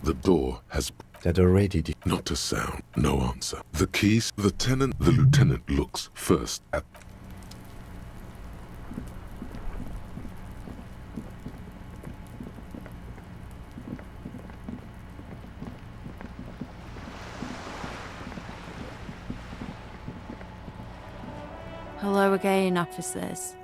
The door has... That already did. Not a sound, no answer. The keys, the lieutenant looks first at... Hello again, officers.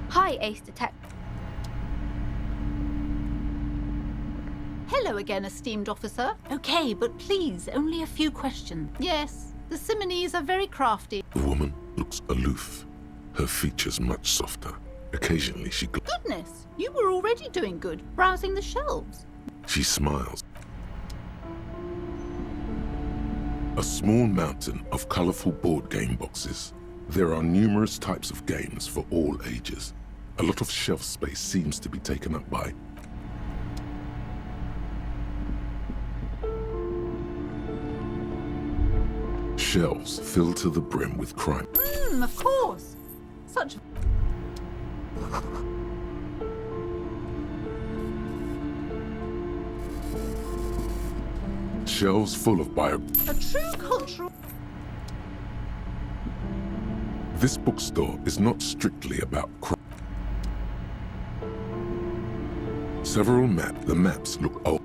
Hi, Ace Detective. Hello again, esteemed officer. Okay, but please, only a few questions. Yes, the Simonese are very crafty. The woman looks aloof, her features much softer. Occasionally she... Goodness, you were already doing good, browsing the shelves. She smiles. A small mountain of colorful board game boxes. There are numerous types of games for all ages. A lot of shelf space seems to be taken up by... shelves filled to the brim with crime. Of course. Such... Shelves full of bio... A true cultural... This bookstore is not strictly about crime. Several maps. The maps look old.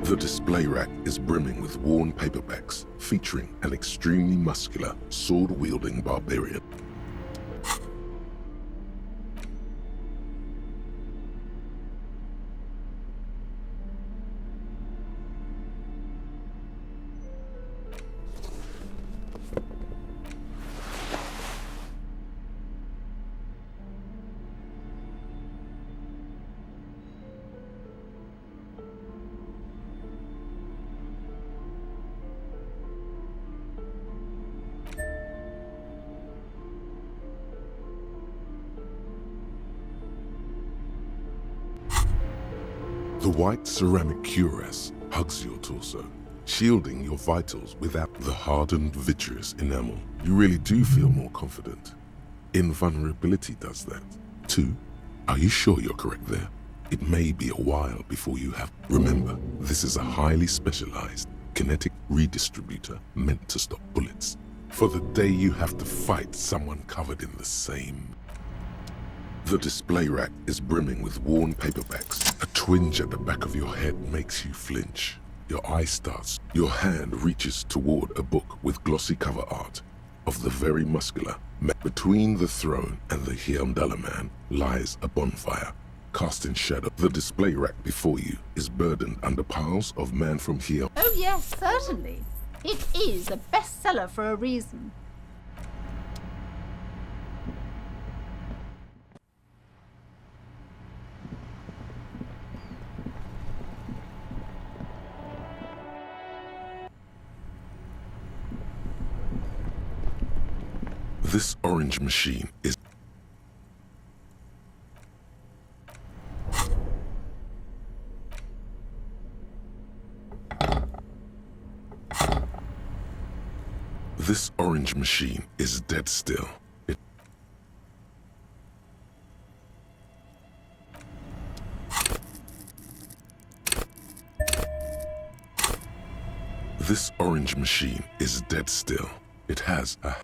The display rack is brimming with worn paperbacks featuring an extremely muscular, sword-wielding barbarian. The white ceramic cuirass hugs your torso, shielding your vitals without the hardened vitreous enamel. You really do feel more confident. Invulnerability does that. 2. Are you sure you're correct there? It may be a while before you have... Remember, this is a highly specialized kinetic redistributor meant to stop bullets. For the day you have to fight someone covered in the same... The display rack is brimming with worn paperbacks. A twinge at the back of your head makes you flinch. Your eye starts. Your hand reaches toward a book with glossy cover art of the very muscular. Between the throne and the Hyamdala man lies a bonfire, cast in shadow. The display rack before you is burdened under piles of man from Hyam. Oh yes, certainly. It is a bestseller for a reason. This orange machine is... This orange machine is dead still. This orange machine is dead still. It has a...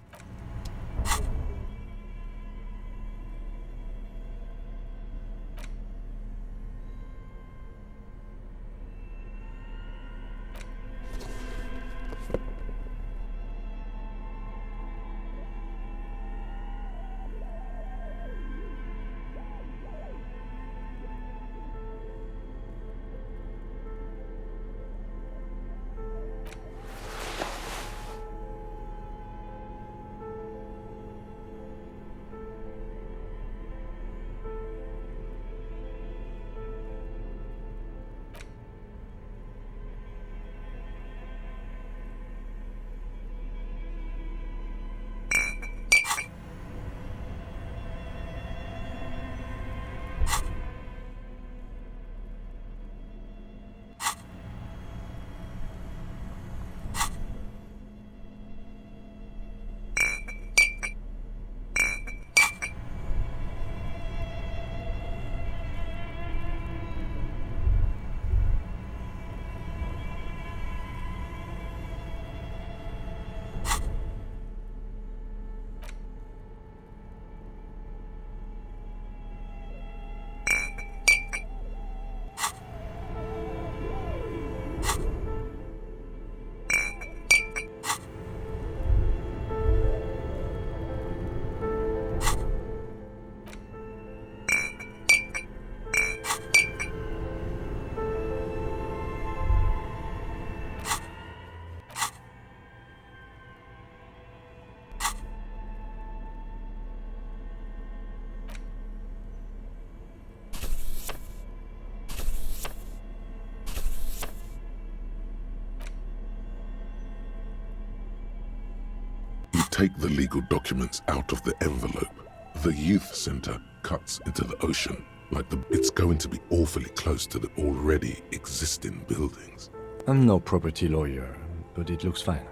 take the legal documents out of the envelope. The youth center cuts into the ocean it's going to be awfully close to the already existing buildings. I'm no property lawyer, but it looks fine.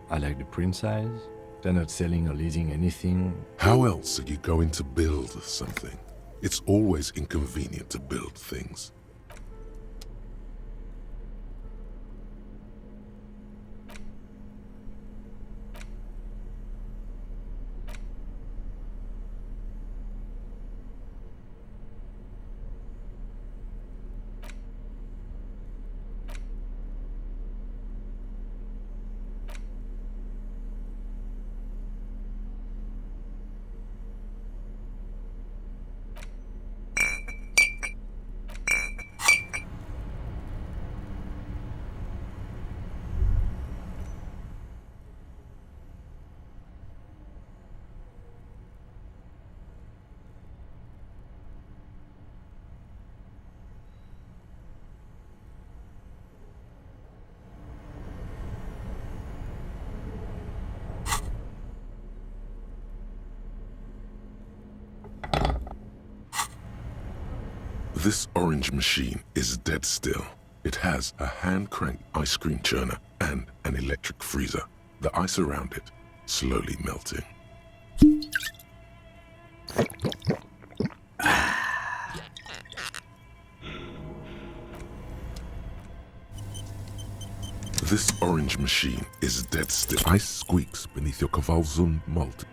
I like the print size. They're not selling or leasing anything. How else are you going to build something? It's always inconvenient to build things. This orange machine is dead still. It has a hand-cranked ice cream churner and an electric freezer. The ice around it slowly melting. This orange machine is dead still. Ice squeaks beneath your Kvalsund malt.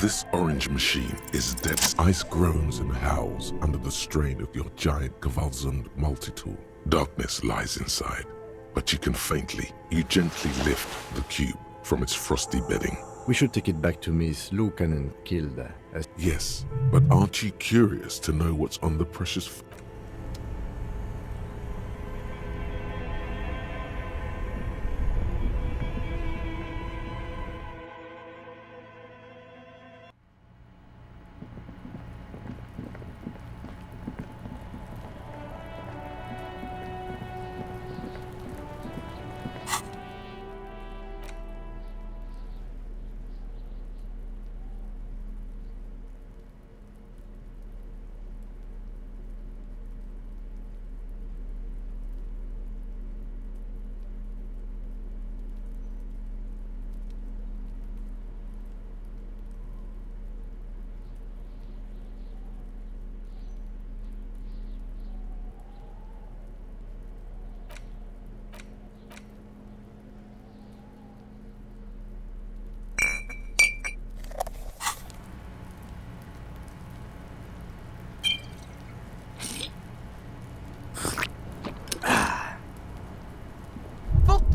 This orange machine is dead. Ice groans and howls under the strain of your giant Kvalsund multi-tool. Darkness lies inside, but you gently lift the cube from its frosty bedding. We should take it back to Miss Lukanen killed. Yes, but aren't you curious to know what's on the precious...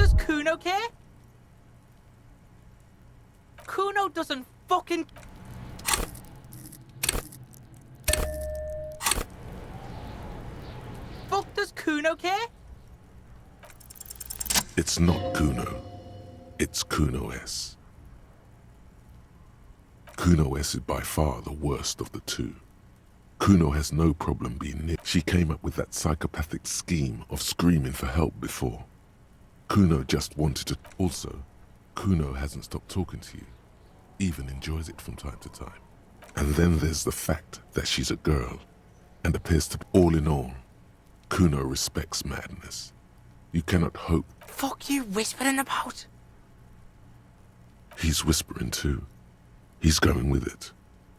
Does Kuno care? Kuno doesn't fucking... Fuck does Kuno care? It's not Kuno. It's Kuno S. Kuno S is by far the worst of the two. Kuno has no problem being near. She came up with that psychopathic scheme of screaming for help before. Kuno just wanted to... Also, Kuno hasn't stopped talking to you. Even enjoys it from time to time. And then there's the fact that she's a girl and appears to be... All in all, Kuno respects madness. You cannot hope... Fuck you whispering about? He's whispering too. He's going with it.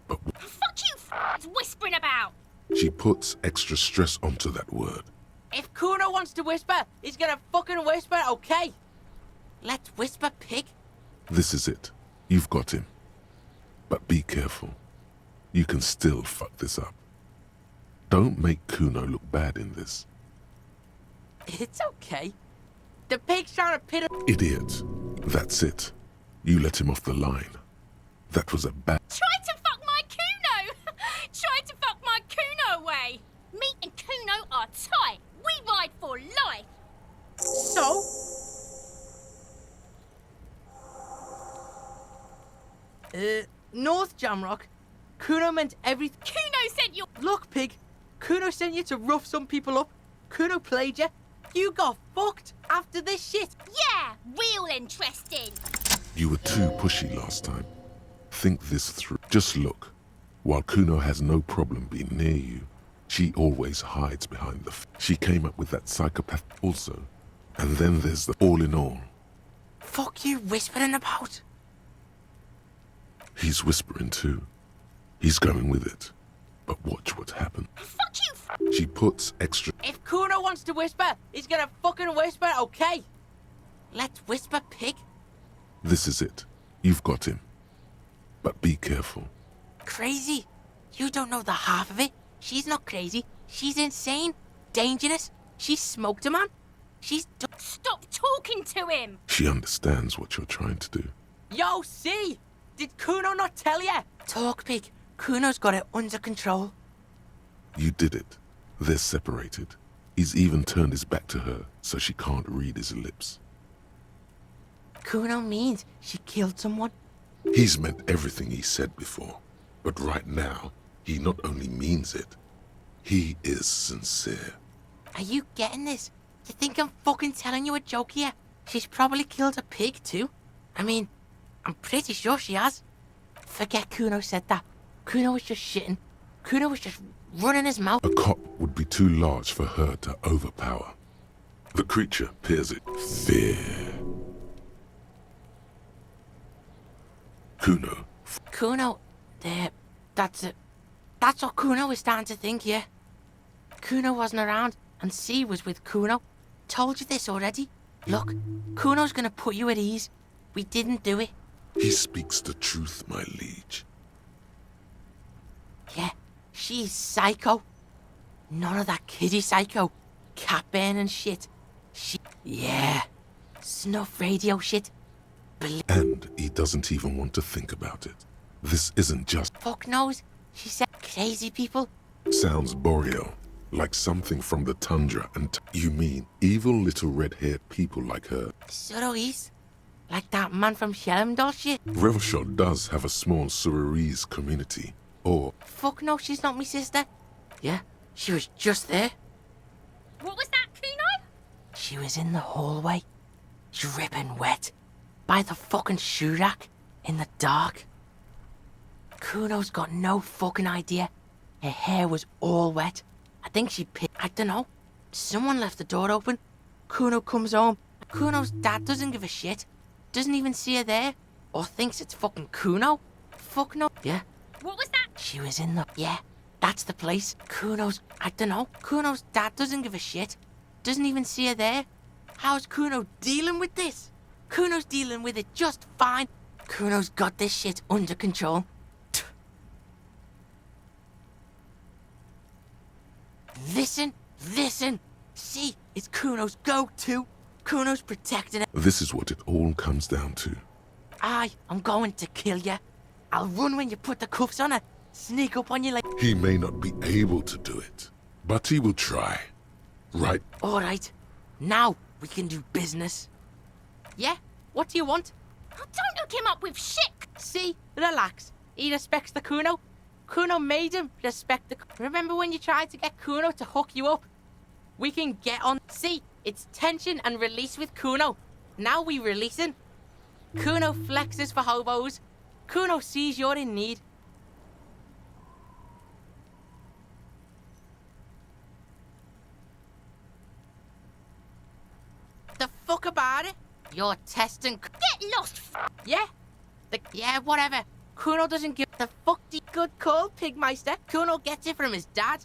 But... Fuck you whispering about! She puts extra stress onto that word. If Kuno wants to whisper, he's gonna fucking whisper, okay? Let's whisper, pig. This is it. You've got him. But be careful. You can still fuck this up. Don't make Kuno look bad in this. It's okay. The pig's trying to pit... Idiot. That's it. You let him off the line. That was a bad... Try to fuck my Kuno! Try to fuck my Kuno away! Me and Kuno are tight. We ride for life. So? North Jamrock, Kuno meant everything... Kuno sent you... Look, pig. Kuno sent you to rough some people up. Kuno played you. You got fucked after this shit. Yeah, real interesting. You were too pushy last time. Think this through. Just look. While Kuno has no problem being near you, she always hides behind the... She came up with that psychopath also. And then there's the all in all. Fuck you whispering about? He's whispering too. He's going with it. But watch what happens. Fuck you. She puts extra... If Kuno wants to whisper, he's gonna fucking whisper, okay? Let's whisper, pig. This is it. You've got him. But be careful. Crazy? You don't know the half of it. She's not crazy. She's insane. Dangerous. She smoked a man. She's... Stop talking to him. She understands what you're trying to do. Yo, see? Did Kuno not tell ya? Talk, pig. Kuno's got it under control. You did it. They're separated. He's even turned his back to her, so she can't read his lips. Kuno means she killed someone. He's meant everything he said before. But right now, he not only means it, he is sincere. Are you getting this? You think I'm fucking telling you a joke here? She's probably killed a pig too. I mean, I'm pretty sure she has. Forget Kuno said that. Kuno was just shitting. Kuno was just running his mouth. A cop would be too large for her to overpower. The creature peers it. Fear. Kuno. Kuno, there. That's it. That's what Kuno was starting to think, yeah. Kuno wasn't around, and C was with Kuno. Told you this already. Look, Kuno's gonna put you at ease. We didn't do it. He speaks the truth, my liege. Yeah, she's psycho. None of that kiddie psycho. Cat burning shit. Yeah. Snuff radio shit. And he doesn't even want to think about it. This isn't just... Fuck knows. She said crazy people. Sounds boreal. Like something from the tundra and... You mean evil little red-haired people like her? So is. Like that man from Shelmdall shit. Revelshot does have a small Suarese community. Or... Fuck no, she's not my sister. Yeah, she was just there. What was that, Kuno? She was in the hallway. Dripping wet. By the fucking shoe rack. In the dark. Kuno's got no fucking idea. Her hair was all wet. I think she I don't know. Someone left the door open. Kuno comes home. Kuno's dad doesn't give a shit. Doesn't even see her there. Or thinks it's fucking Kuno. Fuck no. Yeah. What was that? She was in the... Yeah, that's the place. Kuno's... I don't know. Kuno's dad doesn't give a shit. Doesn't even see her there. How's Kuno dealing with this? Kuno's dealing with it just fine. Kuno's got this shit under control. Listen. See, it's Kuno's go-to. Kuno's protecting it. This is what it all comes down to. I'm going to kill you. I'll run when you put the cuffs on her. Sneak up on you like... He may not be able to do it, but he will try. Right? Alright. Now we can do business. Yeah? What do you want? Oh, don't hook him up with shit. See? Relax. He respects the Kuno. Kuno made him respect the... Remember when you tried to get Kuno to hook you up? We can get on... See? It's tension and release with Kuno. Now we releasing. Kuno flexes for hobos. Kuno sees you're in need. The fuck about it? You're testing... Get lost. Yeah? Yeah, whatever. Kuno doesn't give the fuck the good call, Pigmeister. Kuno gets it from his dad.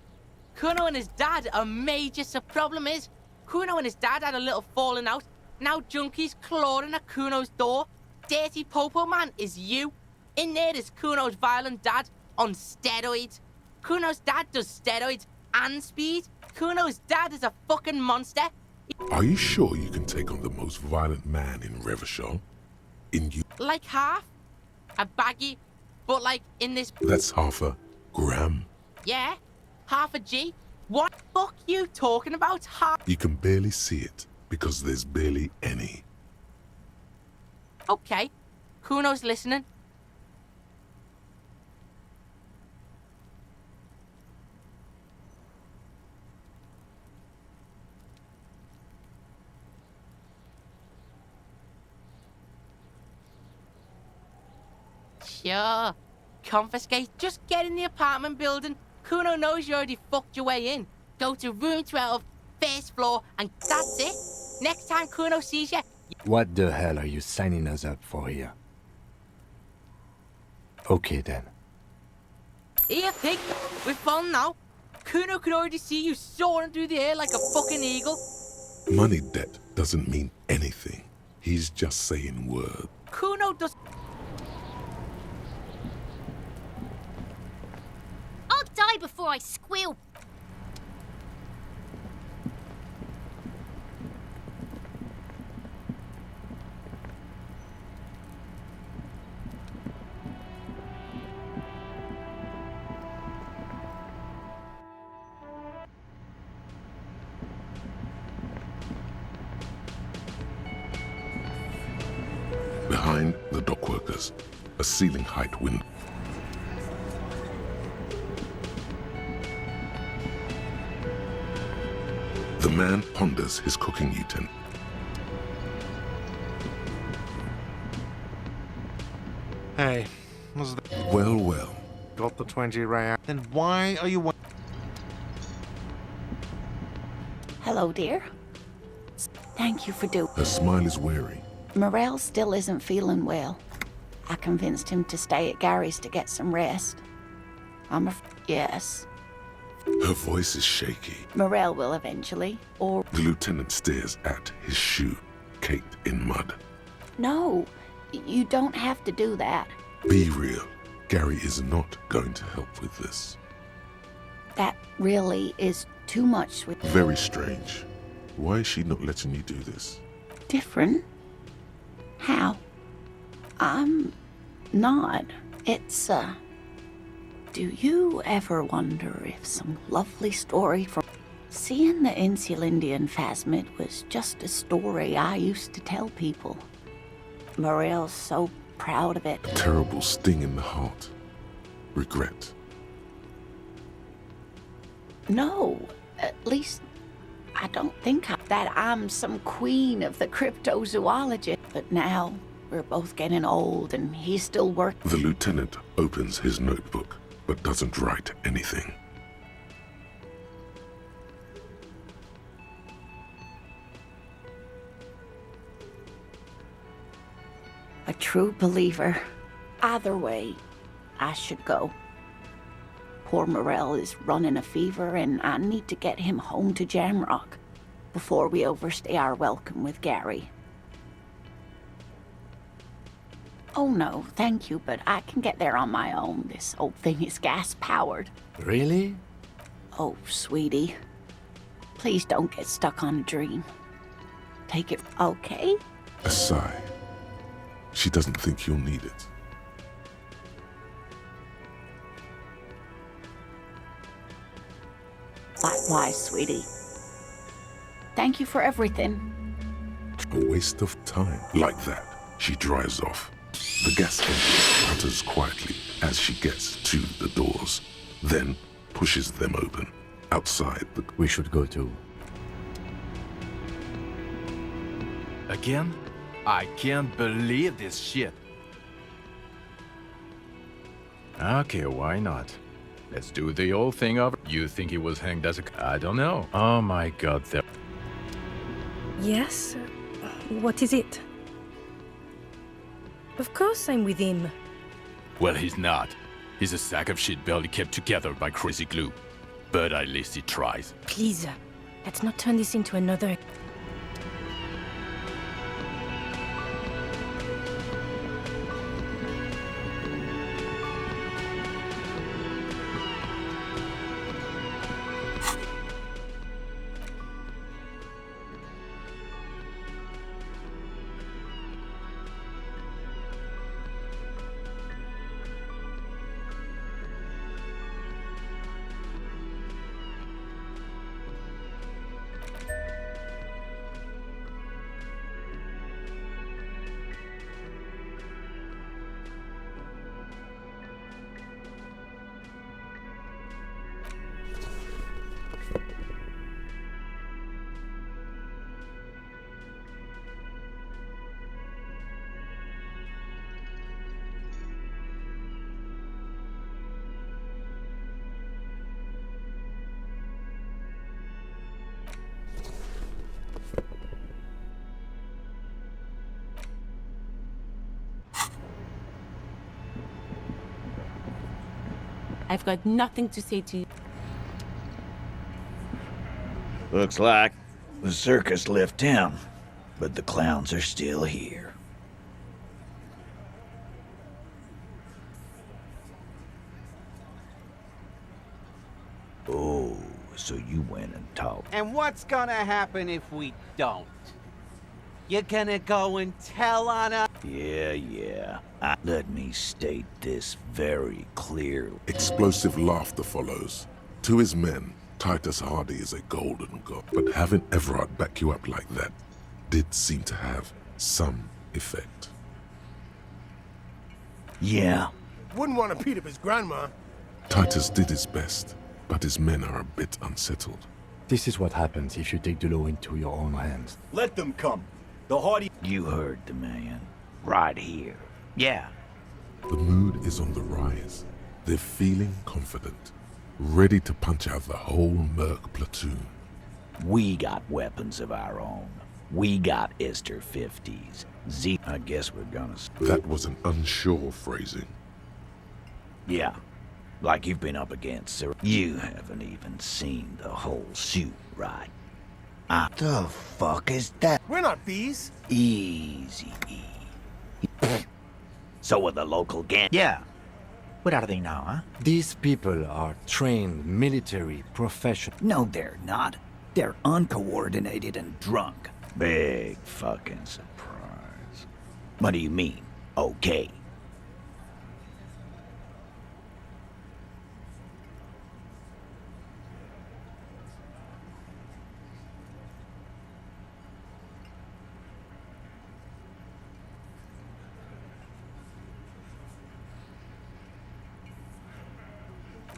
Kuno and his dad are major. The problem is, Kuno and his dad had a little falling out. Now Junkie's clawing at Kuno's door. Dirty Popo Man is you. In there is Kuno's violent dad on steroids. Kuno's dad does steroids and speed. Kuno's dad is a fucking monster. Are you sure you can take on the most violent man in Revachol? In you? Like half. A baggy, but like in this... That's half a gram. Yeah, half a G. What the fuck you talking about? Half... You can barely see it, because there's barely any. Okay, Kuno's listening. Sure. Confiscate. Just get in the apartment building. Kuno knows you already fucked your way in. Go to room 12, first floor, and that's it. Next time Kuno sees you, What the hell are you signing us up for here? Okay then. here, pig. We're fun now. Kuno could already see you soaring through the air like a fucking eagle. Money debt doesn't mean anything. He's just saying words. Kuno does. I'll die before I squeal. Behind the dockworkers, a ceiling-height window. The man ponders his cooking utensil. Hey, was that Well, well. got the 20 rand? Then why are you? Hello, dear. Thank you for doing. Her smile is wary. Morel still isn't feeling well. I convinced him to stay at Gary's to get some rest. Yes. Her voice is shaky. Morel will eventually. Or The lieutenant stares at his shoe, caked in mud. no, you don't have to do that. Be real. Gary is not going to help with this. That really is too much with Very strange. Why is she not letting you do this? different. How? I'm not. It's do you ever wonder if some lovely story from seeing the Insulindian phasmid was just a story I used to tell people? Morel's so proud of it. A terrible sting in the heart. Regret. No, at least I don't think that I'm some queen of the cryptozoology. But now we're both getting old and he's still working. The lieutenant opens his notebook, but doesn't write anything. A true believer. Either way, I should go. Poor Morel is running a fever and I need to get him home to Jamrock before we overstay our welcome with Gary. Oh no, thank you, but I can get there on my own. This old thing is gas-powered. Really? Oh, sweetie. Please don't get stuck on a dream. Take it, okay? A sigh. She doesn't think you'll need it. Likewise, sweetie. Thank you for everything. A waste of time. Like that, she drives off. The gas engine putters quietly as she gets to the doors, then pushes them open. Outside, We should go too. Again? I can't believe this shit. Okay, why not? Let's do the old thing of you think he was hanged as a... I don't know. Oh my god, there... Yes? What is it? Of course I'm with him. Well, he's not. He's a sack of shit barely kept together by crazy glue. But at least he tries. Please, let's not turn this into another... I've got nothing to say to you. Looks like the circus left town, but the clowns are still here. Oh, so you went and talked. And what's gonna happen if we don't? You're gonna go and tell on us? Yeah. Let me state this very clearly. Explosive laughter follows. To his men, Titus Hardy is a golden god, but having Everard back you up like that did seem to have some effect. Yeah. Wouldn't want to beat up his grandma. Titus did his best, but his men are a bit unsettled. This is what happens if you take the law into your own hands. Let them come. The Hardy... You heard the man. Right here. Yeah. The mood is on the rise. They're feeling confident, ready to punch out the whole Merc platoon. We got weapons of our own. We got Esther 50s. I guess we're gonna... That was an unsure phrasing. Yeah. Like you've been up against, sir. You haven't even seen the whole suit, right? The fuck is that? We're not bees. Easy. So are the local gang. Yeah. What are they now, huh? These people are trained military professionals. No, they're not. They're uncoordinated and drunk. Big fucking surprise. What do you mean, okay?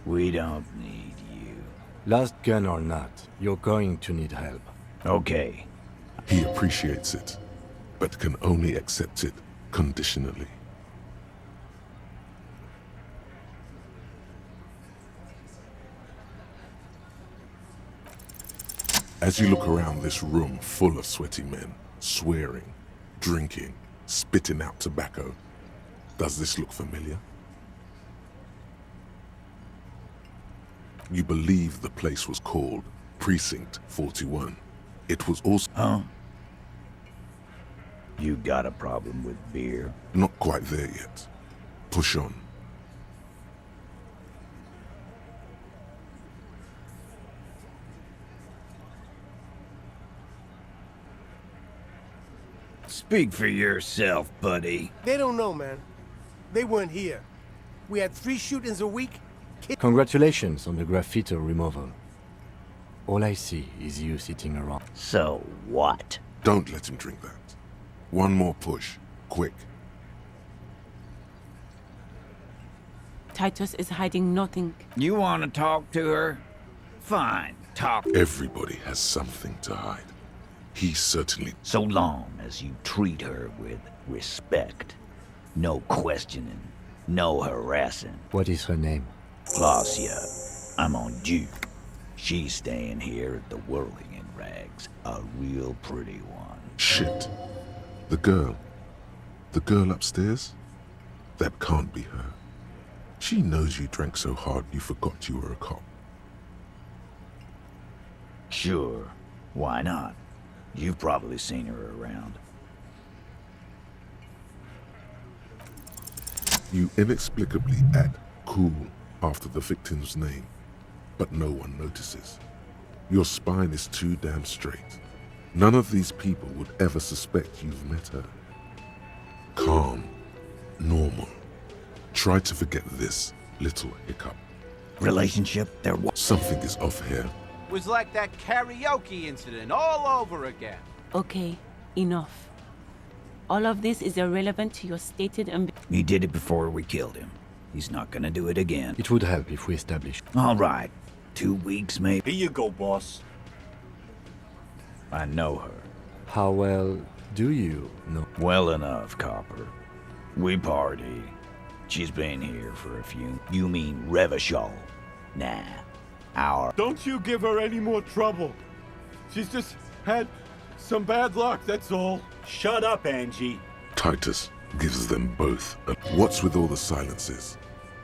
We don't need you. Last gun or not, you're going to need help. Okay. He appreciates it, but can only accept it conditionally. As you look around this room full of sweaty men, swearing, drinking, spitting out tobacco, does this look familiar? You believe the place was called Precinct 41. It was also... Huh? You got a problem with beer? Not quite there yet. Push on. Speak for yourself, buddy. They don't know, man. They weren't here. We had 3 shootings a week. Congratulations on the graffiti removal. All I see is you sitting around. So what? Don't let him drink that. One more push. Quick. Titus is hiding nothing. You want to talk to her? Fine, talk. Everybody has something to hide. He certainly... So long as you treat her with respect. No questioning. No harassing. What is her name? Claudia. I'm on duty. She's staying here at the Whirling in Rags. A real pretty one. Shit. The girl. The girl upstairs? That can't be her. She knows you drank so hard you forgot you were a cop. Sure. Why not? You've probably seen her around. You inexplicably add cool after the victim's name, but no one notices. Your spine is too damn straight. None of these people would ever suspect you've met her. Calm. Normal. Try to forget this little hiccup. Relationship? There was... Something is off here. Was like that karaoke incident all over again. Okay, enough. All of this is irrelevant to your stated ambition. He did it before we killed him. He's not gonna do it again. It would help if we establish. All right. 2 weeks, maybe. Here you go, boss. I know her. How well do you know? Well enough, Copper. We party. She's been here for a few... You mean Revachol? Nah. Our... Don't you give her any more trouble. She's just had some bad luck, that's all. Shut up, Angie. Titus gives them both a... What's with all the silences?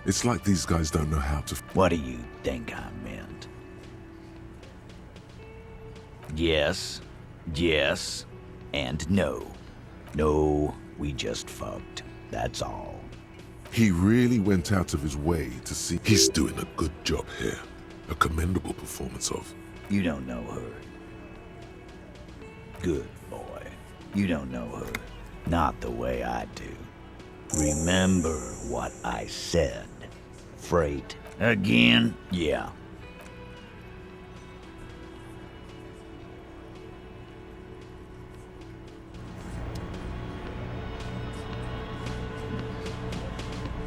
It's like these guys don't know how to... What do you think I meant? Yes, yes, and no. No, we just fucked. That's all. He really went out of his way to see... He's doing a good job here. A commendable performance of... You don't know her. Good boy. You don't know her. Not the way I do. Remember what I said. Freight. Again? Yeah.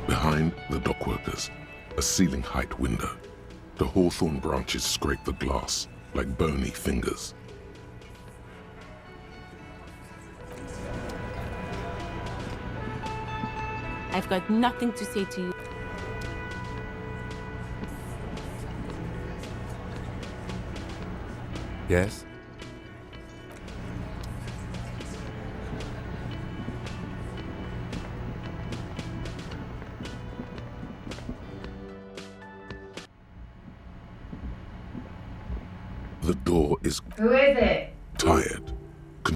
Behind the dockworkers, a ceiling height window. The hawthorn branches scrape the glass like bony fingers. I've got nothing to say to you. Yes? The door is Who is it? tired.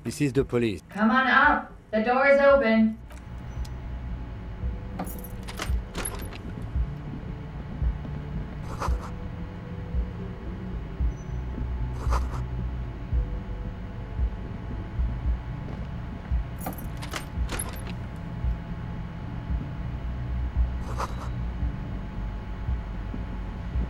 This is the police. Come on up. The door is open.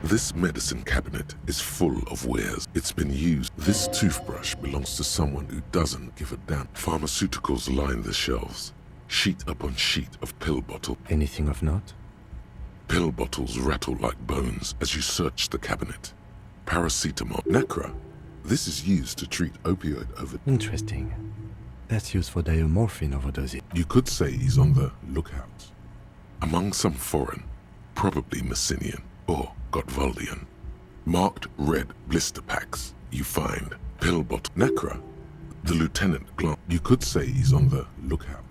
This medicine cabinet is full of wares. It's been used. This toothbrush belongs to someone who doesn't give a damn. Pharmaceuticals line the shelves. Sheet upon sheet of pill bottle. Anything of note? Pill bottles rattle like bones as you search the cabinet. Paracetamol. Nacra. This is used to treat opioid overdose. Interesting. That's used for diamorphine overdoses. You could say he's on the lookout. Among some foreign, probably Messinian or Gotvaldian, marked red blister packs, you find pill bottle. Nacra, the lieutenant glance. You could say he's on the lookout.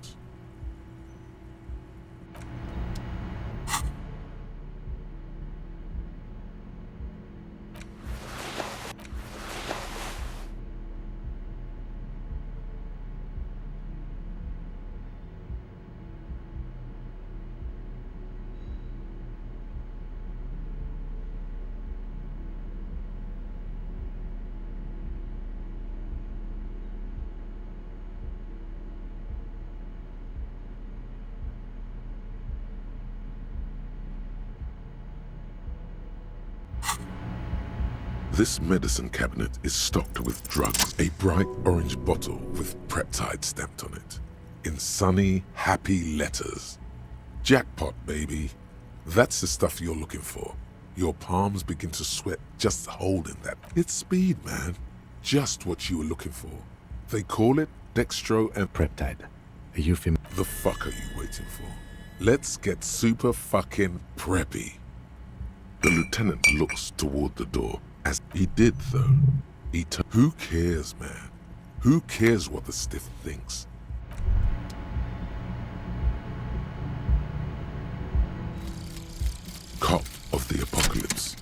This medicine cabinet is stocked with drugs. A bright orange bottle with peptide stamped on it. In sunny, happy letters. Jackpot, baby. That's the stuff you're looking for. Your palms begin to sweat just holding that. It's speed, man. Just what you were looking for. They call it dextro and Peptide. A euphemism. The fuck are you waiting for? Let's get super fucking preppy. The lieutenant looks toward the door. As he did, though, who cares, man? Who cares what the stiff thinks? Cop of the apocalypse.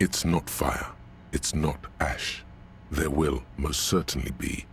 It's not fire. It's not ash. There will most certainly be.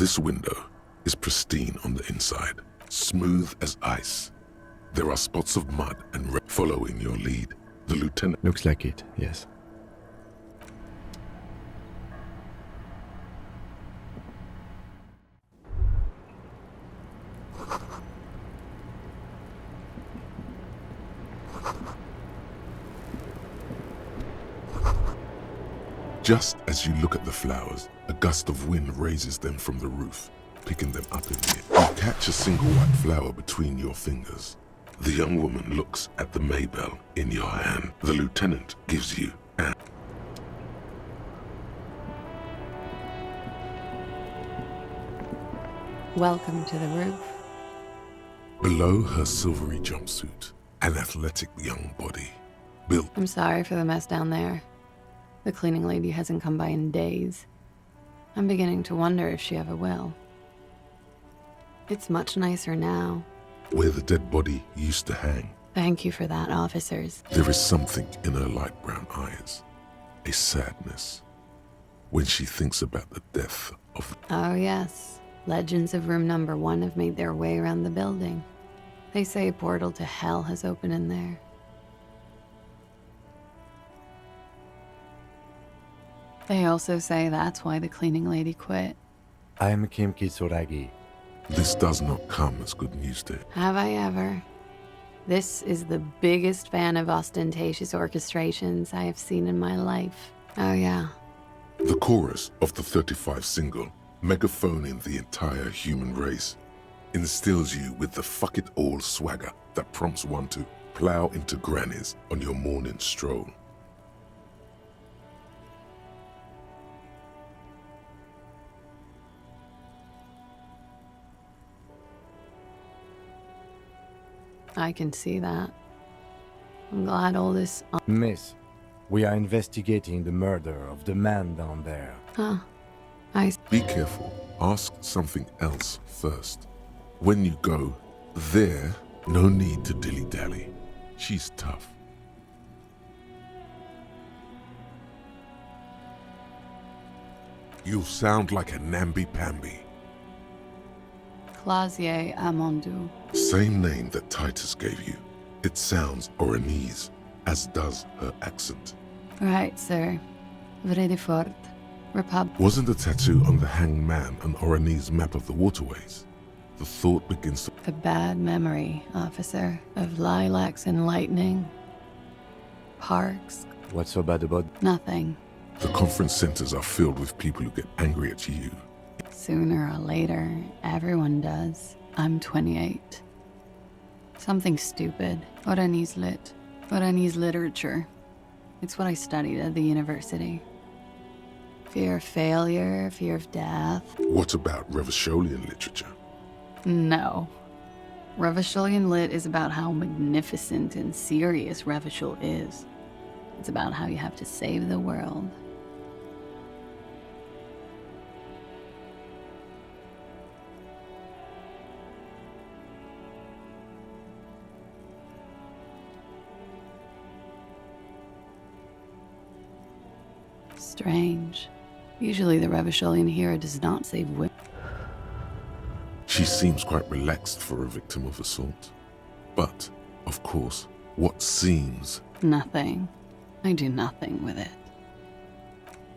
This window is pristine on the inside, smooth as ice. There are spots of mud and following your lead. The lieutenant... Looks like it, yes. Just as you look at the flowers, a gust of wind raises them from the roof, picking them up in the air. You catch a single white flower between your fingers. The young woman looks at the Maybell in your hand. The lieutenant gives you an... Welcome to the roof. Below her silvery jumpsuit, an athletic young body, built... I'm sorry for the mess down there. The cleaning lady hasn't come by in days. I'm beginning to wonder if she ever will. It's much nicer now. Where the dead body used to hang. Thank you for that, officers. There is something in her light brown eyes. A sadness. When she thinks about the death of... Oh yes. Legends of room number 1 have made their way around the building. They say a portal to hell has opened in there. They also say that's why the cleaning lady quit. I'm Kim Kitsuragi. This does not come as good news to him. Have I ever? This is the biggest fan of ostentatious orchestrations I have seen in my life. Oh yeah. The chorus of the 35 single, megaphoning the entire human race, instills you with the fuck it all swagger that prompts one to plow into grannies on your morning stroll. I can see that. I'm glad all this... Miss, we are investigating the murder of the man down there. Huh. Be careful. Ask something else first. When you go there, no need to dilly-dally. She's tough. You sound like a namby-pamby. Clausier Amandu. Same name that Titus gave you. It sounds Oranese, as does her accent. Right, sir. Vrede fort. Wasn't the tattoo on the hanged man an Oranese map of the waterways? The thought begins to... A bad memory, officer, of lilacs and lightning. Parks. What's so bad about... Nothing. The conference centers are filled with people who get angry at you. Sooner or later, everyone does. I'm 28. Something stupid. Oranese lit. Oranese literature. It's what I studied at the university. Fear of failure, fear of death. What about Revacholian literature? No. Revacholian lit is about how magnificent and serious Revachol is. It's about how you have to save the world. Strange. Usually the Revacholian hero does not save women. She seems quite relaxed for a victim of assault. But, of course, what seems... Nothing. I do nothing with it.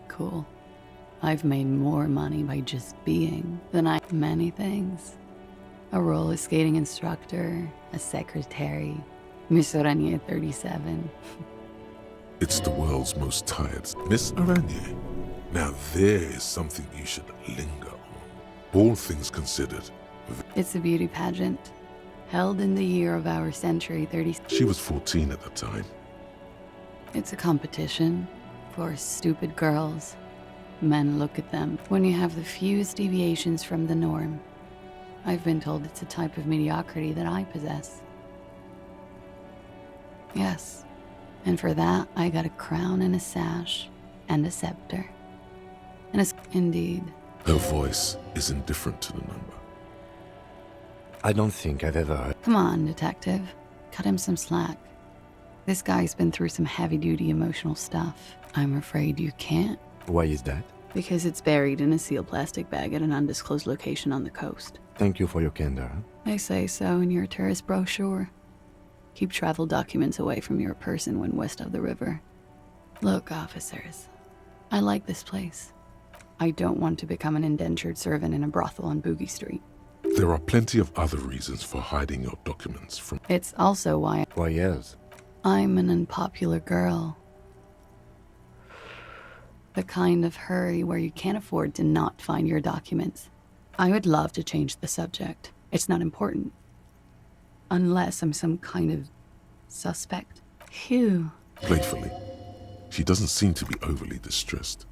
Cool. I've made more money by just being than I... Many things. A roller skating instructor, a secretary, Miss Oranje 37. It's the world's most tired. Miss Oranje. Now there is something you should linger on. All things considered. It's a beauty pageant, held in the year of our century 30. She was 14 at the time. It's a competition for stupid girls. Men look at them when you have the fewest deviations from the norm. I've been told it's a type of mediocrity that I possess. Yes. And for that, I got a crown and a sash, and a scepter. And a... Indeed. Her voice is indifferent to the number. I don't think I've ever... Come on, detective. Cut him some slack. This guy's been through some heavy-duty emotional stuff. I'm afraid you can't. Why is that? Because it's buried in a sealed plastic bag at an undisclosed location on the coast. Thank you for your candor. They say so in your tourist brochure. Keep travel documents away from your person when west of the river. Look, officers, I like this place. I don't want to become an indentured servant in a brothel on Boogie Street. There are plenty of other reasons for hiding your documents from... It's also why yes. I'm an unpopular girl. The kind of hurry where you can't afford to not find your documents. I would love to change the subject. It's not important. Unless I'm some kind of suspect. Phew. Playfully. She doesn't seem to be overly distressed.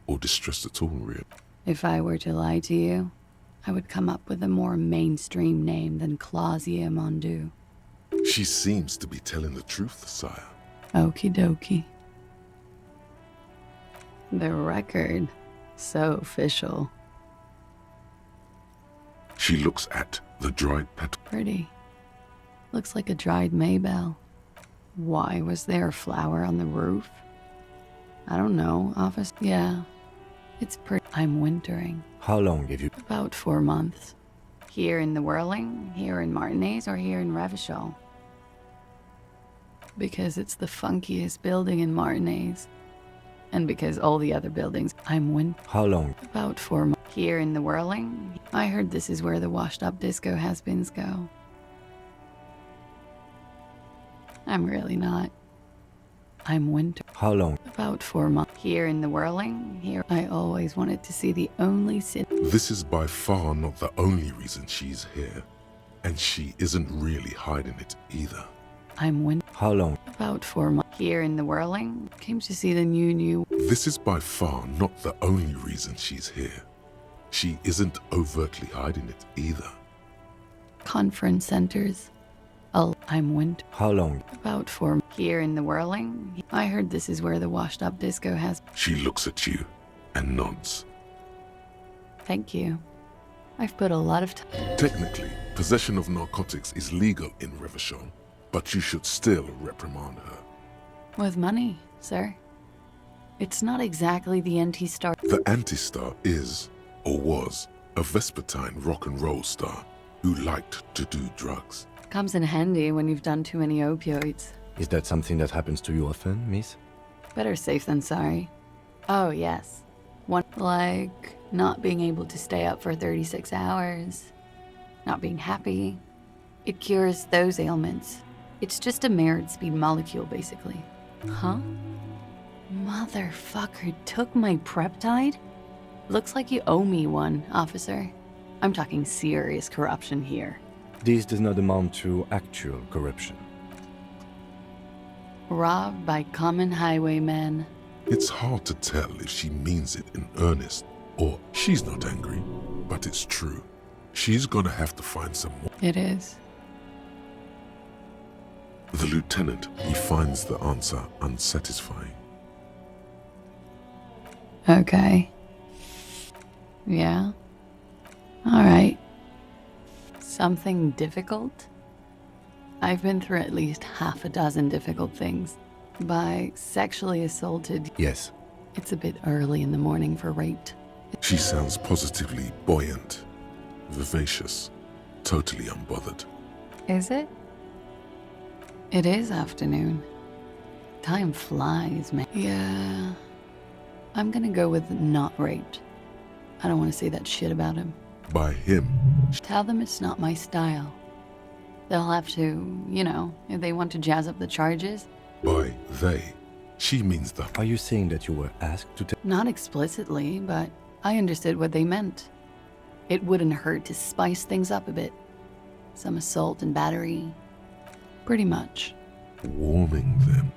Or distressed at all, really. If I were to lie to you, I would come up with a more mainstream name than Clausia Mondu. She seems to be telling the truth, sire. Okie dokie. The record. So official. She looks at the dried petal. Pretty. Looks like a dried maybell. Why was there a flower on the roof? I don't know, office. Yeah. It's pretty. I'm wintering. How long have you... About 4 months. Here in the Whirling, here in Martinez, or here in Revachol. Because it's the funkiest building in Martinez. And because all the other buildings, I'm How long? About 4 months. Here in the Whirling, I heard this is where the washed-up disco has-beens go. I'm really not. I'm winter. How long? About 4 months. Here in the Whirling, here I always wanted to see the only city. This is by far not the only reason she's here. And she isn't really hiding it either. I'm winter. How long? About 4 months. Here in the Whirling, came to see the new. This is by far not the only reason she's here. She isn't overtly hiding it either. Conference centers. I'm winter. How long? About 4 months. Here in the Whirling, I heard this is where the washed-up disco has. She looks at you and nods. Thank you. I've put a lot of time. Technically, possession of narcotics is legal in Revachol, but you should still reprimand her. With money, sir. It's not exactly the anti-star. The anti-star is, or was, a Vespertine rock and roll star who liked to do drugs. Comes in handy when you've done too many opioids. Is that something that happens to you often, miss? Better safe than sorry. Oh, yes. One, like not being able to stay up for 36 hours. Not being happy. It cures those ailments. It's just a merit speed molecule, basically. Huh? Motherfucker took my Preptide? Looks like you owe me one, officer. I'm talking serious corruption here. This does not amount to actual corruption. Robbed by common highwaymen. It's hard to tell if she means it in earnest or she's not angry, but it's true. She's gonna have to find some more. It is. The lieutenant, he finds the answer unsatisfying. Okay. Yeah? Alright. Something difficult? I've been through at least half a dozen difficult things. By sexually assaulted... Yes. It's a bit early in the morning for rape. She sounds positively buoyant, vivacious, totally unbothered. Is it? It is afternoon. Time flies, man. Yeah. I'm gonna go with not raped. I don't want to say that shit about him. By him. Tell them it's not my style. They'll have to, you know, if they want to jazz up the charges. By they, she means the... Are you saying that you were asked to Not explicitly, but I understood what they meant. It wouldn't hurt to spice things up a bit. Some assault and battery. Pretty much. Warming them.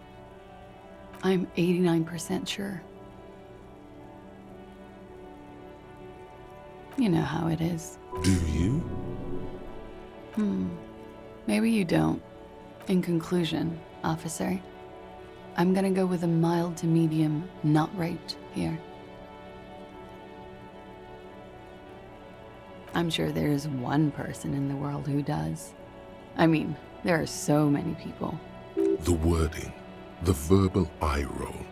I'm 89% sure. You know how it is. Do you? Maybe you don't. In conclusion, officer, I'm gonna go with a mild to medium not raped here. I'm sure there is one person in the world who does. I mean, there are so many people. The wording, the verbal eye roll.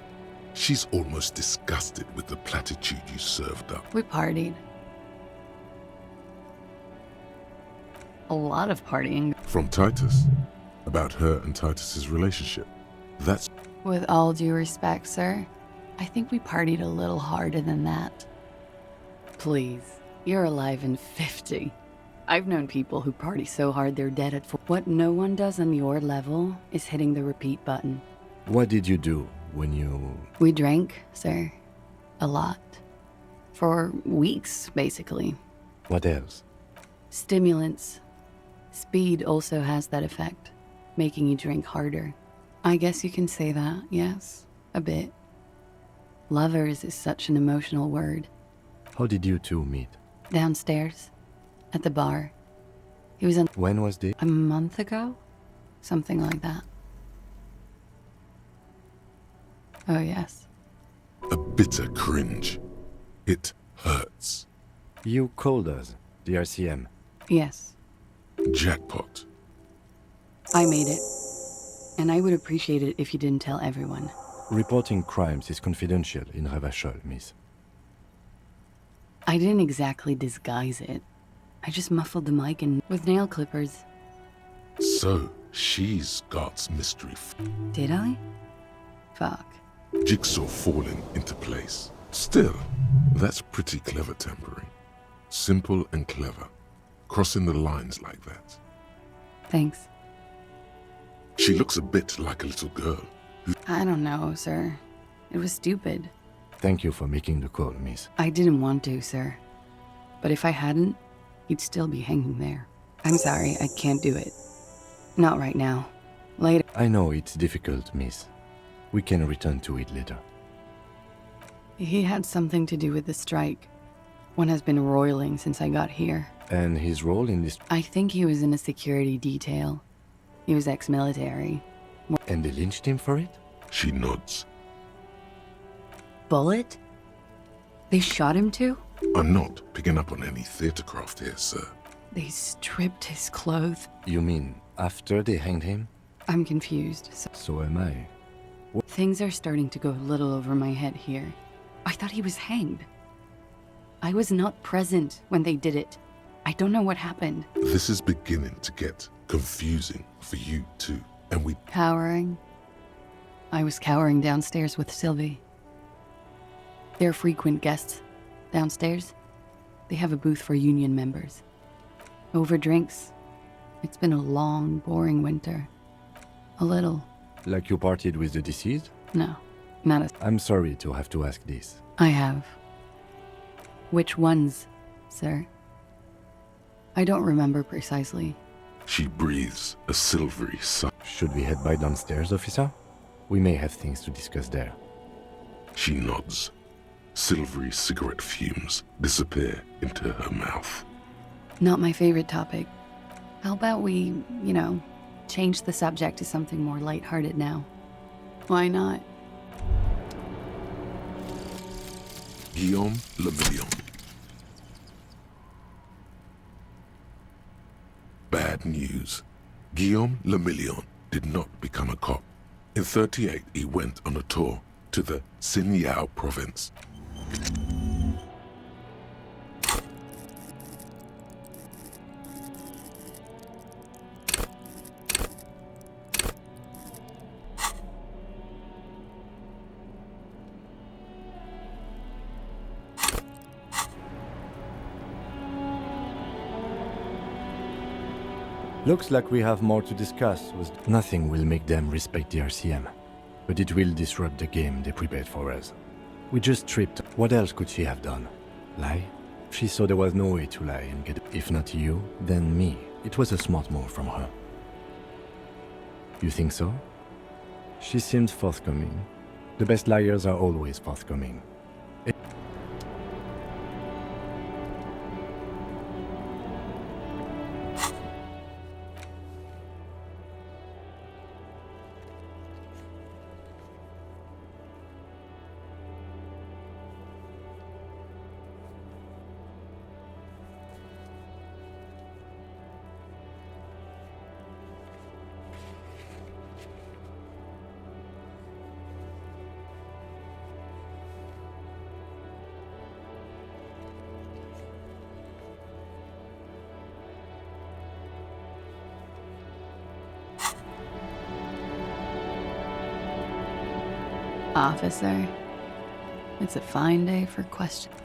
She's almost disgusted with the platitude you served up. We partied. A lot of partying. From Titus, about her and Titus's relationship. That's With all due respect, sir, I think we partied a little harder than that. Please, you're alive in 50. I've known people who party so hard they're dead at 4. What no one does on your level is hitting the repeat button. What did you do when you... We drank, sir. A lot. For weeks, basically. What else? Stimulants. Speed also has that effect, making you drink harder. I guess you can say that, yes, a bit. Lovers is such an emotional word. How did you two meet? Downstairs, at the bar. He was in... When was this? A month ago? Something like that. Oh, yes. a bitter cringe. It hurts. You called us, the RCM. Yes. Jackpot. I made it. And I would appreciate it if you didn't tell everyone. Reporting crimes is confidential in Revachol, miss. I didn't exactly disguise it. I just muffled the mic and with nail clippers. So, she's God's mystery. Did I? Fuck. Jigsaw falling into place. Still, that's pretty clever tampering. Simple and clever. Crossing the lines like that. Thanks. She looks a bit like a little girl. I don't know, sir. It was stupid. Thank you for making the call, miss. I didn't want to, sir. But if I hadn't, he'd still be hanging there. I'm sorry, I can't do it. Not right now. Later. I know it's difficult, miss. We can return to it later. He had something to do with the strike. One has been roiling since I got here. And his role in this... I think he was in a security detail. He was ex-military. And they lynched him for it? She nods. Bullet? They shot him too? I'm not picking up on any theater craft here, sir. They stripped his clothes. You mean after they hanged him? I'm confused. So am I. Things are starting to go a little over my head here. I thought he was hanged. I was not present when they did it. I don't know what happened. This is beginning to get confusing for you too, and we... Cowering? I was cowering downstairs with Sylvie. They're frequent guests. Downstairs, they have a booth for union members. Over drinks, it's been a long, boring winter. A little. Like you partied with the deceased? No, not as... I'm sorry to have to ask this. I have. Which ones, sir? I don't remember precisely. She breathes a silvery sigh. Should we head by downstairs, officer? We may have things to discuss there. She nods. Silvery cigarette fumes disappear into her mouth. Not my favorite topic. How about we, change the subject to something more lighthearted now? Why not? Guillaume Le Million. Bad news. Guillaume Le Million did not become a cop. In 38, he went on a tour to the Sinyao province. Looks like we have more to discuss. Nothing will make them respect the RCM, but it will disrupt the game they prepared for us. We just tripped. What else could she have done? Lie? She saw there was no way to lie and get... If not you, then me. It was a smart move from her. You think so? She seemed forthcoming. The best liars are always forthcoming. Officer, it's a fine day for questions.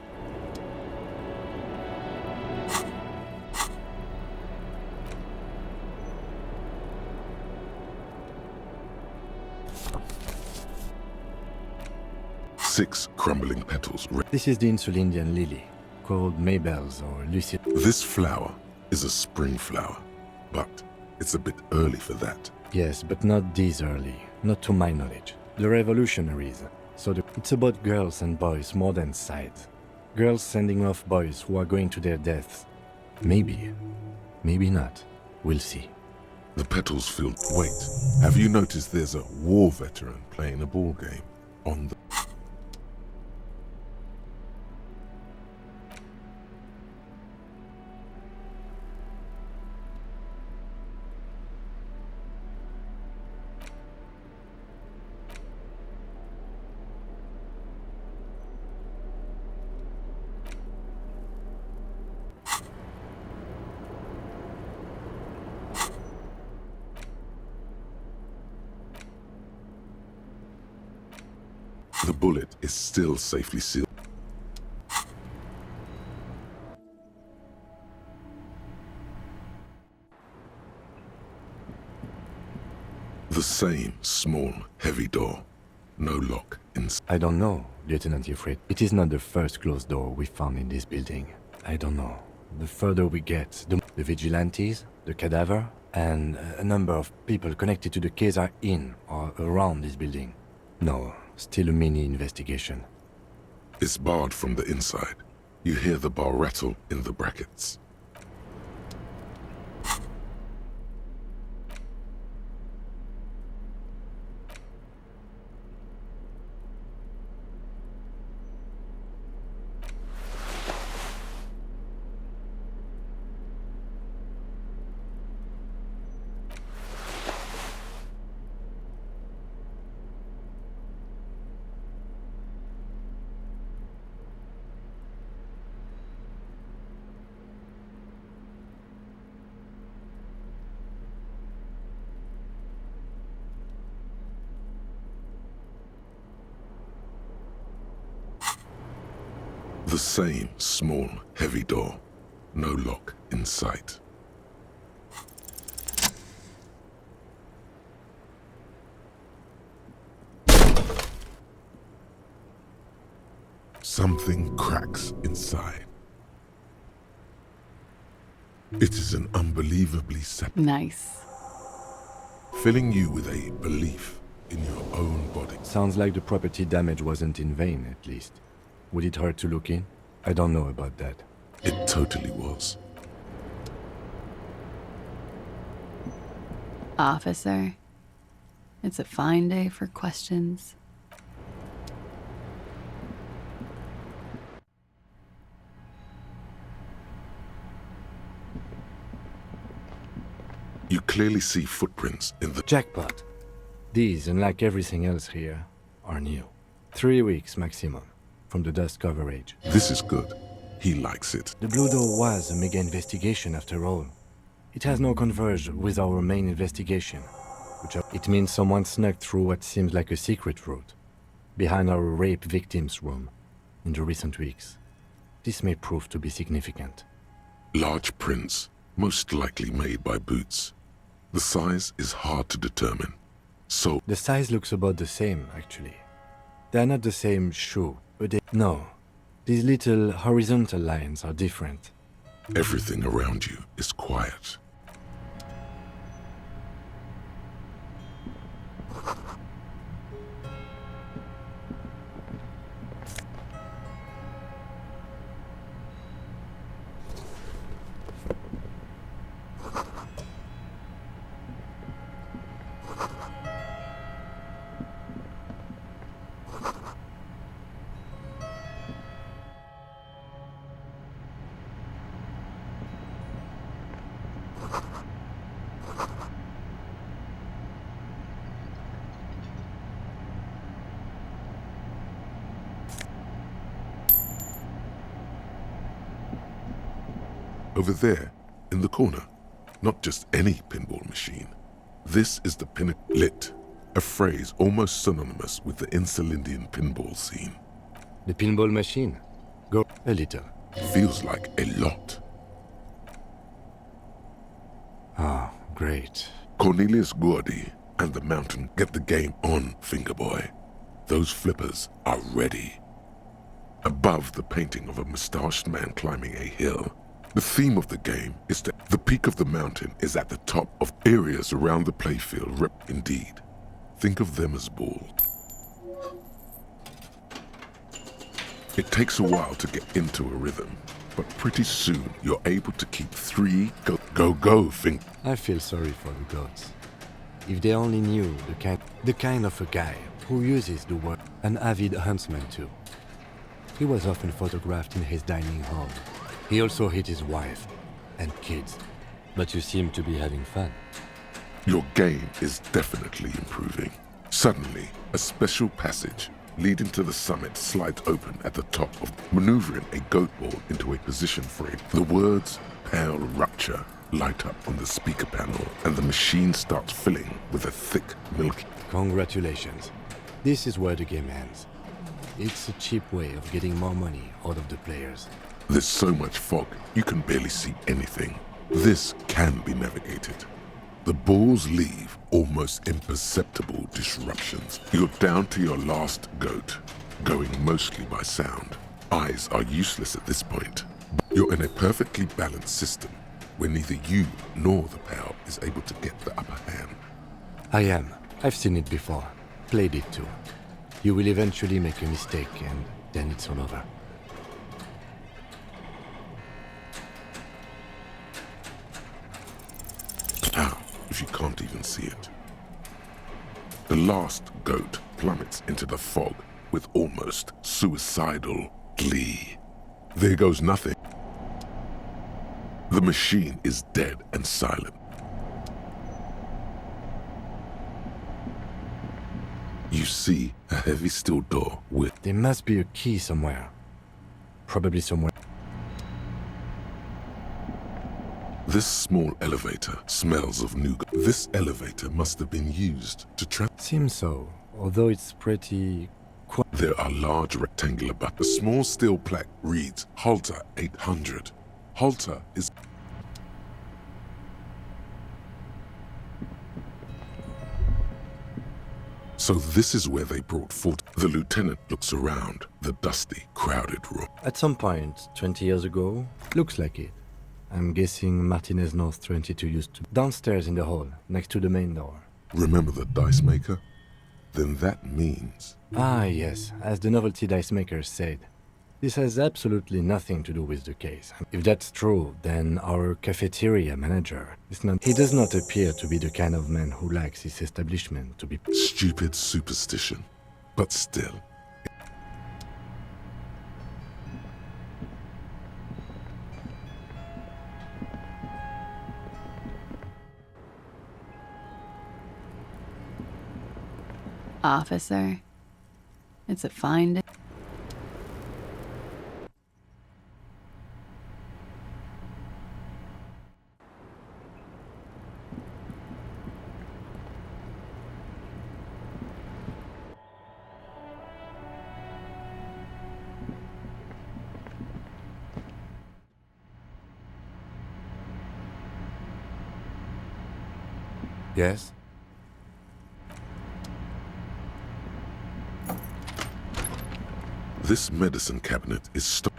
Six crumbling petals. This is the Insulindian lily, called Mabel's or Lucy. This flower is a spring flower, but it's a bit early for that. Yes, but not this early, not to my knowledge. The revolutionaries. So it's about girls and boys more than sides. Girls sending off boys who are going to their deaths. Maybe. Maybe not. We'll see. The petals feel... Wait, have you noticed there's a war veteran playing a ball game on the... The bullet is still safely sealed. The same small, heavy door. No lock inside. I don't know, Lieutenant Yefret. It is not the first closed door we found in this building. I don't know. The further we get, the vigilantes, the cadaver, and a number of people connected to the case are in or around this building. No, still a mini investigation. It's barred from the inside. You hear the bar rattle in the brackets. The same small, heavy door. No lock in sight. Something cracks inside. It is an unbelievably Nice. filling you with a belief in your own body. Sounds like the property damage wasn't in vain, at least. Would it hurt to look in? I don't know about that. It totally was. Officer, it's a fine day for questions. You clearly see footprints in the... Jackpot. These, unlike everything else here, are new. 3 weeks maximum from the dust coverage. This is good. He likes it. The Blue Door was a mega investigation after all. It has now converged with our main investigation, it means someone snuck through what seems like a secret route, behind our rape victim's room, in the recent weeks. This may prove to be significant. Large prints, most likely made by boots. The size is hard to determine. So... The size looks about the same, actually. They are not the same shoe, but they... No. These little horizontal lines are different. Everything around you is quiet. Over there, in the corner, not just any pinball machine. This is the pinnacle lit. a phrase almost synonymous with the Insulindian pinball scene. The pinball machine? Go a little. Feels like a lot. Ah, great. Cornelius Gordy and the Mountain get the game on, Fingerboy. Those flippers are ready. Above the painting of a mustached man climbing a hill, the theme of the game is that the peak of the mountain is at the top of areas around the playfield. Indeed, think of them as balls. It takes a while to get into a rhythm, but pretty soon you're able to keep 3 go, think. I feel sorry for the goats. If they only knew the kind of a guy who uses the word an avid huntsman too. He was often photographed in his dining hall. He also hit his wife and kids. But you seem to be having fun. Your game is definitely improving. Suddenly, a special passage leading to the summit slides open at the top of maneuvering a goat ball into a position for it. The words "Pale Rupture" light up on the speaker panel and the machine starts filling with a thick, milky... Congratulations. This is where the game ends. It's a cheap way of getting more money out of the players. There's so much fog, you can barely see anything. This can be navigated. The balls leave almost imperceptible disruptions. You're down to your last goat, going mostly by sound. Eyes are useless at this point. You're in a perfectly balanced system where neither you nor the pal is able to get the upper hand. I am. I've seen it before. Played it too. You will eventually make a mistake and then it's all over. How, if you can't even see it? The last goat plummets into the fog with almost suicidal glee. There goes nothing. The machine is dead and silent. You see a heavy steel door with... There must be a key somewhere. Probably somewhere. This small elevator smells of nougat. This elevator must have been used to Seems so, although it's pretty... There are large rectangular buttons. A small steel plaque reads Halter 800. Halter is... So this is where they brought Fort. The lieutenant looks around the dusty, crowded room. At some point, 20 years ago, looks like it. I'm guessing Martinez North 22 used to... Downstairs in the hall, next to the main door. Remember the dice maker? Then that means... Ah, yes, as the novelty dice maker said. This has absolutely nothing to do with the case. If that's true, then our cafeteria manager is not... He does not appear to be the kind of man who likes his establishment to be... Stupid superstition. But still... Officer, it's a fine day. Yes? This medicine cabinet is stocked.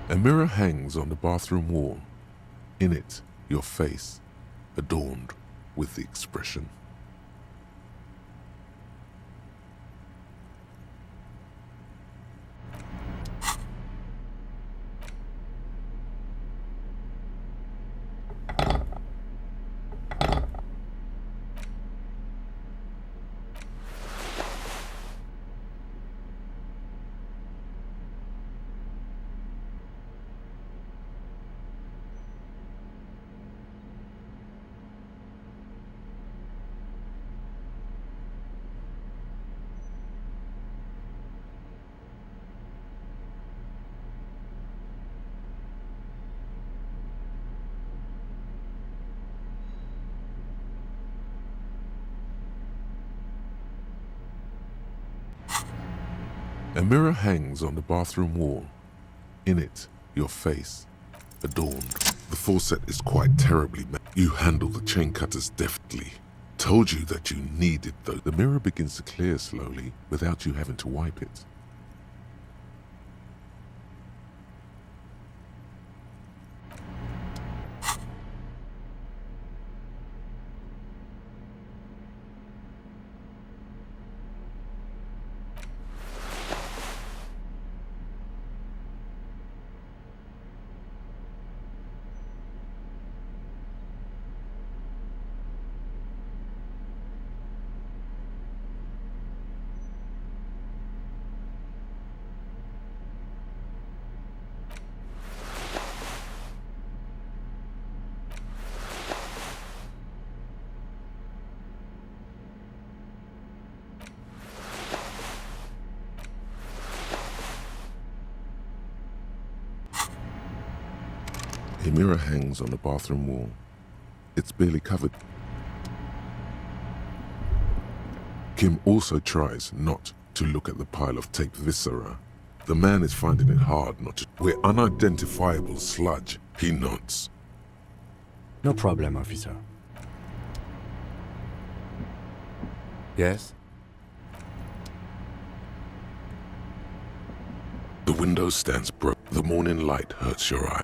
A mirror hangs on the bathroom wall. In it, your face, adorned with the expression. A mirror hangs on the bathroom wall. In it, your face, adorned. The faucet is quite terribly made. You handle the chain cutters deftly. Told you that you needed those. The mirror begins to clear slowly without you having to wipe it. A mirror hangs on the bathroom wall. It's barely covered. Kim also tries not to look at the pile of taped viscera. The man is finding it hard not to. We're unidentifiable sludge. He nods. No problem, officer. Yes? The window stands broke. The morning light hurts your eye.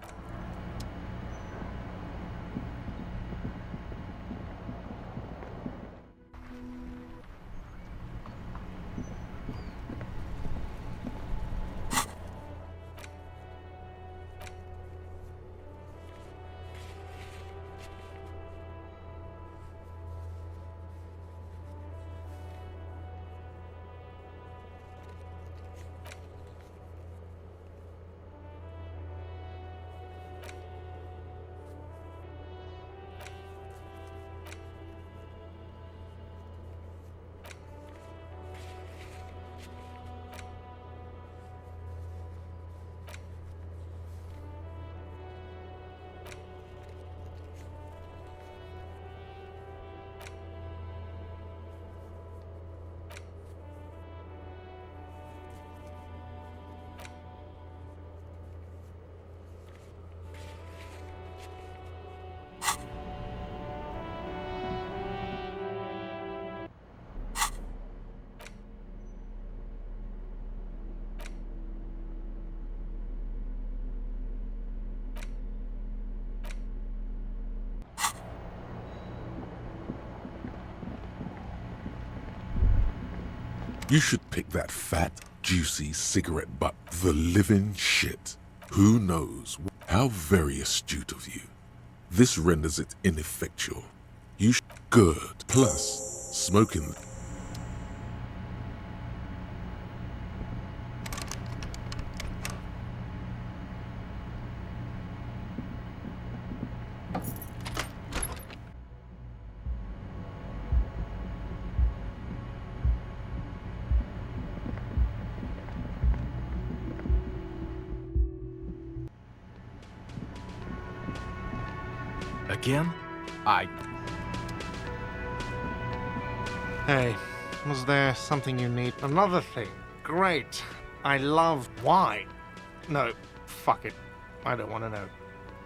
You should pick that fat, juicy cigarette butt. The living shit. Who knows? How very astute of you. This renders it ineffectual. You should. Good. Plus, smoking. Again? Hey, was there something you need? Another thing. Great. I love wine. No, fuck it. I don't want to know.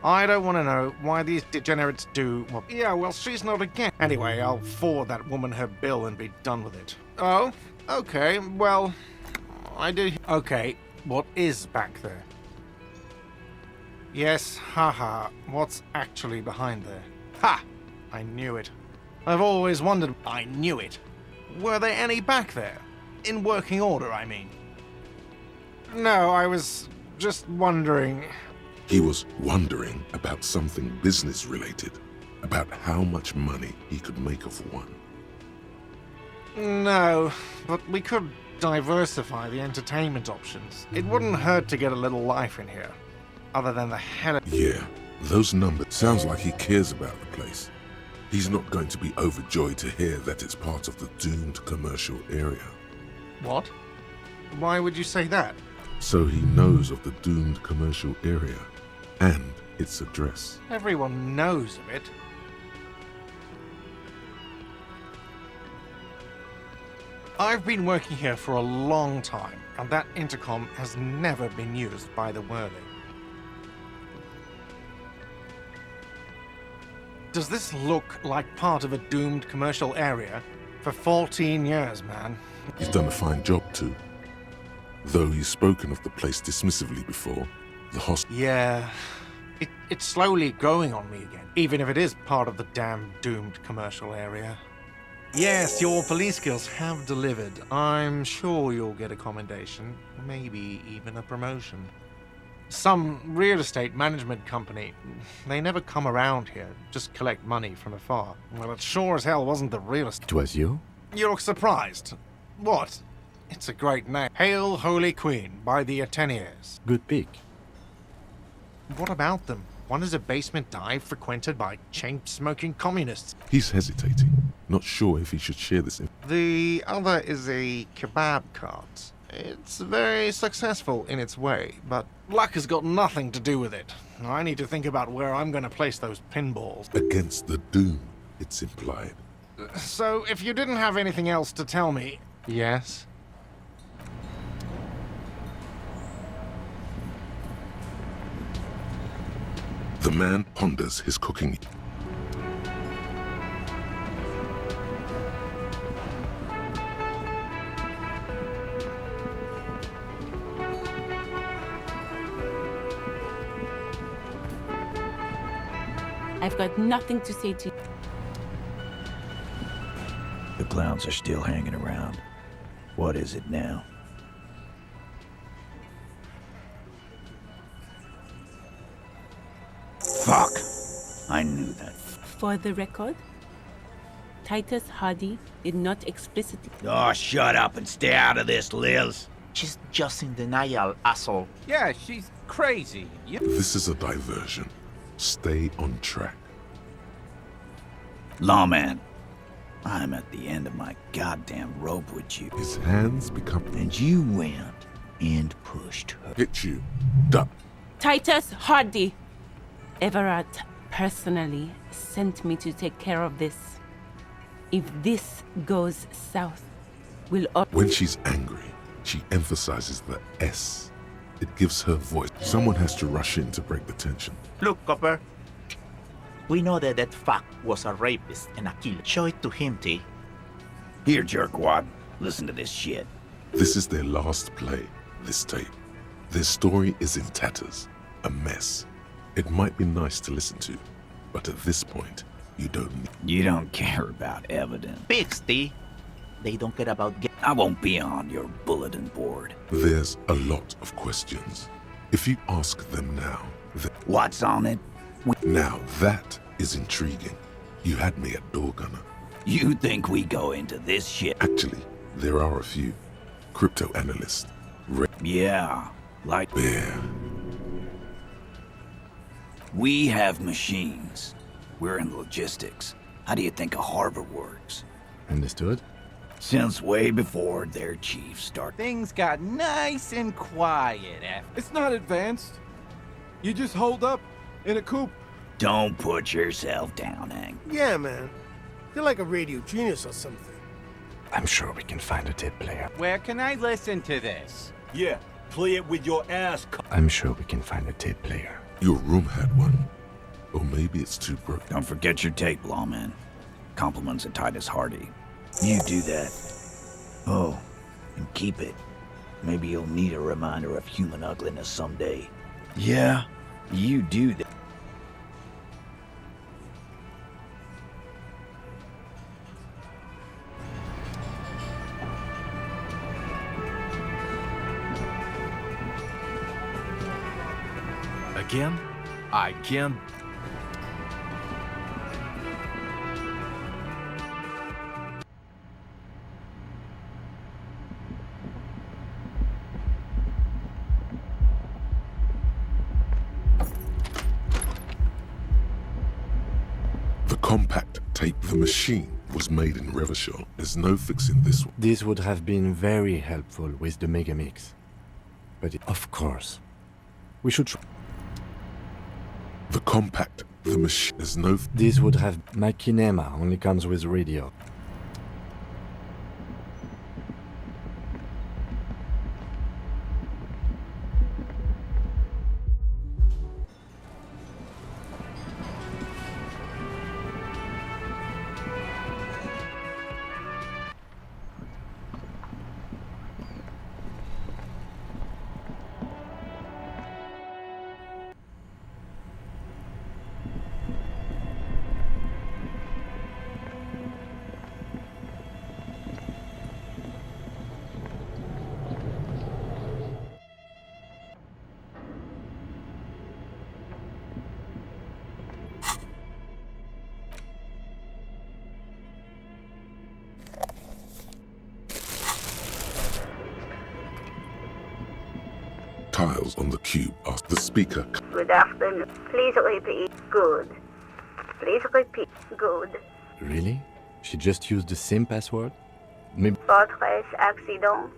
I don't want to know why these degenerates do. Well, yeah, well, she's not again. Anyway, I'll forward that woman her bill and be done with it. Oh, okay. Well, I do. Okay, what is back there? Yes, haha. What's actually behind there? Ha! I knew it. I've always wondered. I knew it. Were there any back there? In working order, I mean. No, I was just wondering. He was wondering about something business related, about how much money he could make off one. No, but we could diversify the entertainment options. It wouldn't hurt to get a little life in here. Other than the hell. Yeah, those numbers. Sounds like he cares about the place. He's not going to be overjoyed to hear that it's part of the doomed commercial area. What? Why would you say that? So he knows of the doomed commercial area and its address. Everyone knows of it. I've been working here for a long time, and that intercom has never been used by the worthy. Does this look like part of a doomed commercial area? For 14 years, man. He's done a fine job too. Though he's spoken of the place dismissively before, the hospital. Yeah, it's slowly growing on me again, even if it is part of the damn doomed commercial area. Yes, your police skills have delivered. I'm sure you'll get a commendation, maybe even a promotion. Some real estate management company, they never come around here, just collect money from afar. Well, it sure as hell wasn't the real estate. It was you? You look surprised. What? It's a great name. Hail, Holy Queen, by the Ateniers. Good pick. What about them? One is a basement dive frequented by chain-smoking communists. He's hesitating, not sure if he should share this. The other is a kebab cart. It's very successful in its way, but luck has got nothing to do with it. I need to think about where I'm going to place those pinballs. Against the doom, it's implied. So, if you didn't have anything else to tell me... Yes? The man ponders his cooking. I've got nothing to say to you. The clowns are still hanging around. What is it now? Fuck! I knew that. For the record, Titus Hardy did not explicitly... Oh, shut up and stay out of this, Liz. She's just in denial, asshole. Yeah, she's crazy. This is a diversion. Stay on track. Lawman, I'm at the end of my goddamn rope with you. His hands become... And you went and pushed her. Hit you. Duck. Titus Hardy! Everett personally sent me to take care of this. If this goes south, we'll... When she's angry, she emphasizes the S. It gives her voice. Someone has to rush in to break the tension. Look, Copper. We know that that fuck was a rapist and a killer. Show it to him, T. Here, jerkwad. Listen to this shit. This is their last play, this tape. Their story is in tatters, a mess. It might be nice to listen to, but at this point, you don't need... You don't care about evidence. Pigs, T. They don't care about... I won't be on your bulletin board. There's a lot of questions. If you ask them now... What's on it? Now that is intriguing. You had me at door gunner. You think we go into this shit? Actually, there are a few. Crypto analyst. Yeah, like... Bear. We have machines. We're in logistics. How do you think a harbor works? Understood. Since way before their chiefs start... Things got nice and quiet after... It's not advanced. You just hold up in a coop. Don't put yourself down, Hank. Yeah, man. You're like a radio genius or something. I'm sure we can find a tape player. Where can I listen to this? Yeah, play it with your ass. I'm sure we can find a tape player. Your room had one. Or maybe it's too broken. Don't forget your tape, lawman. Compliments of Titus Hardy. You do that. Oh, and keep it. Maybe you'll need a reminder of human ugliness someday. Yeah, you do that. Again? I can't... The compact tape, the machine, was made in Revachol. There's no fixing this one. This would have been very helpful with the Megamix. But of course, we should... The compact, the machine, there's no... This would have... My kinema only comes with radio. Tiles on the cube asked the speaker. Good afternoon. Please repeat. Good. Please repeat. Good. Really? She just used the same password? Maybe. Fortress accident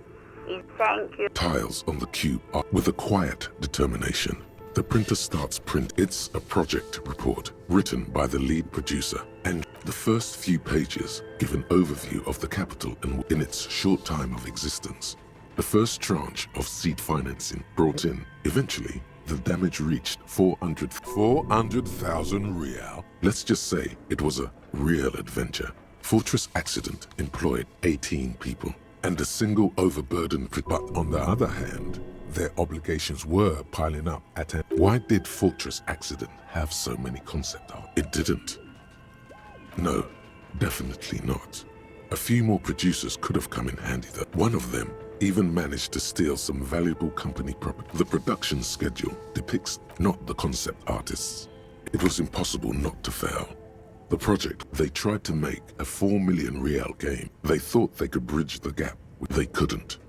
is thank you. Tiles on the cube with a quiet determination. The printer starts print. It's a project report written by the lead producer, and the first few pages give an overview of the capital and in its short time of existence. The first tranche of seed financing brought in. Eventually, the damage reached 400,000 real. Let's just say it was a real adventure. Fortress Accident employed 18 people and a single overburdened. But on the other hand, their obligations were piling up at a... Why did Fortress Accident have so many concept art? It didn't. No, definitely not. A few more producers could have come in handy though. One of them even managed to steal some valuable company property. The production schedule depicts not the concept artists. It was impossible not to fail. The project, they tried to make a 4 million real game. They thought they could bridge the gap. They couldn't.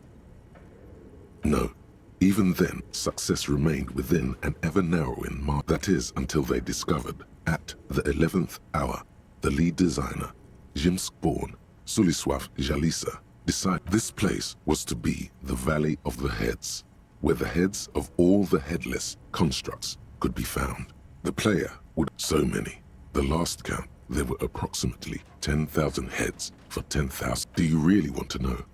No. Even then, success remained within an ever-narrowing mark. That is, until they discovered, at the 11th hour, the lead designer, Jimsk-born Sulisław Jalisa, decided this place was to be the Valley of the Heads, where the heads of all the headless constructs could be found. The player would... So many. The last count, there were approximately 10,000 heads for 10,000. Do you really want to know?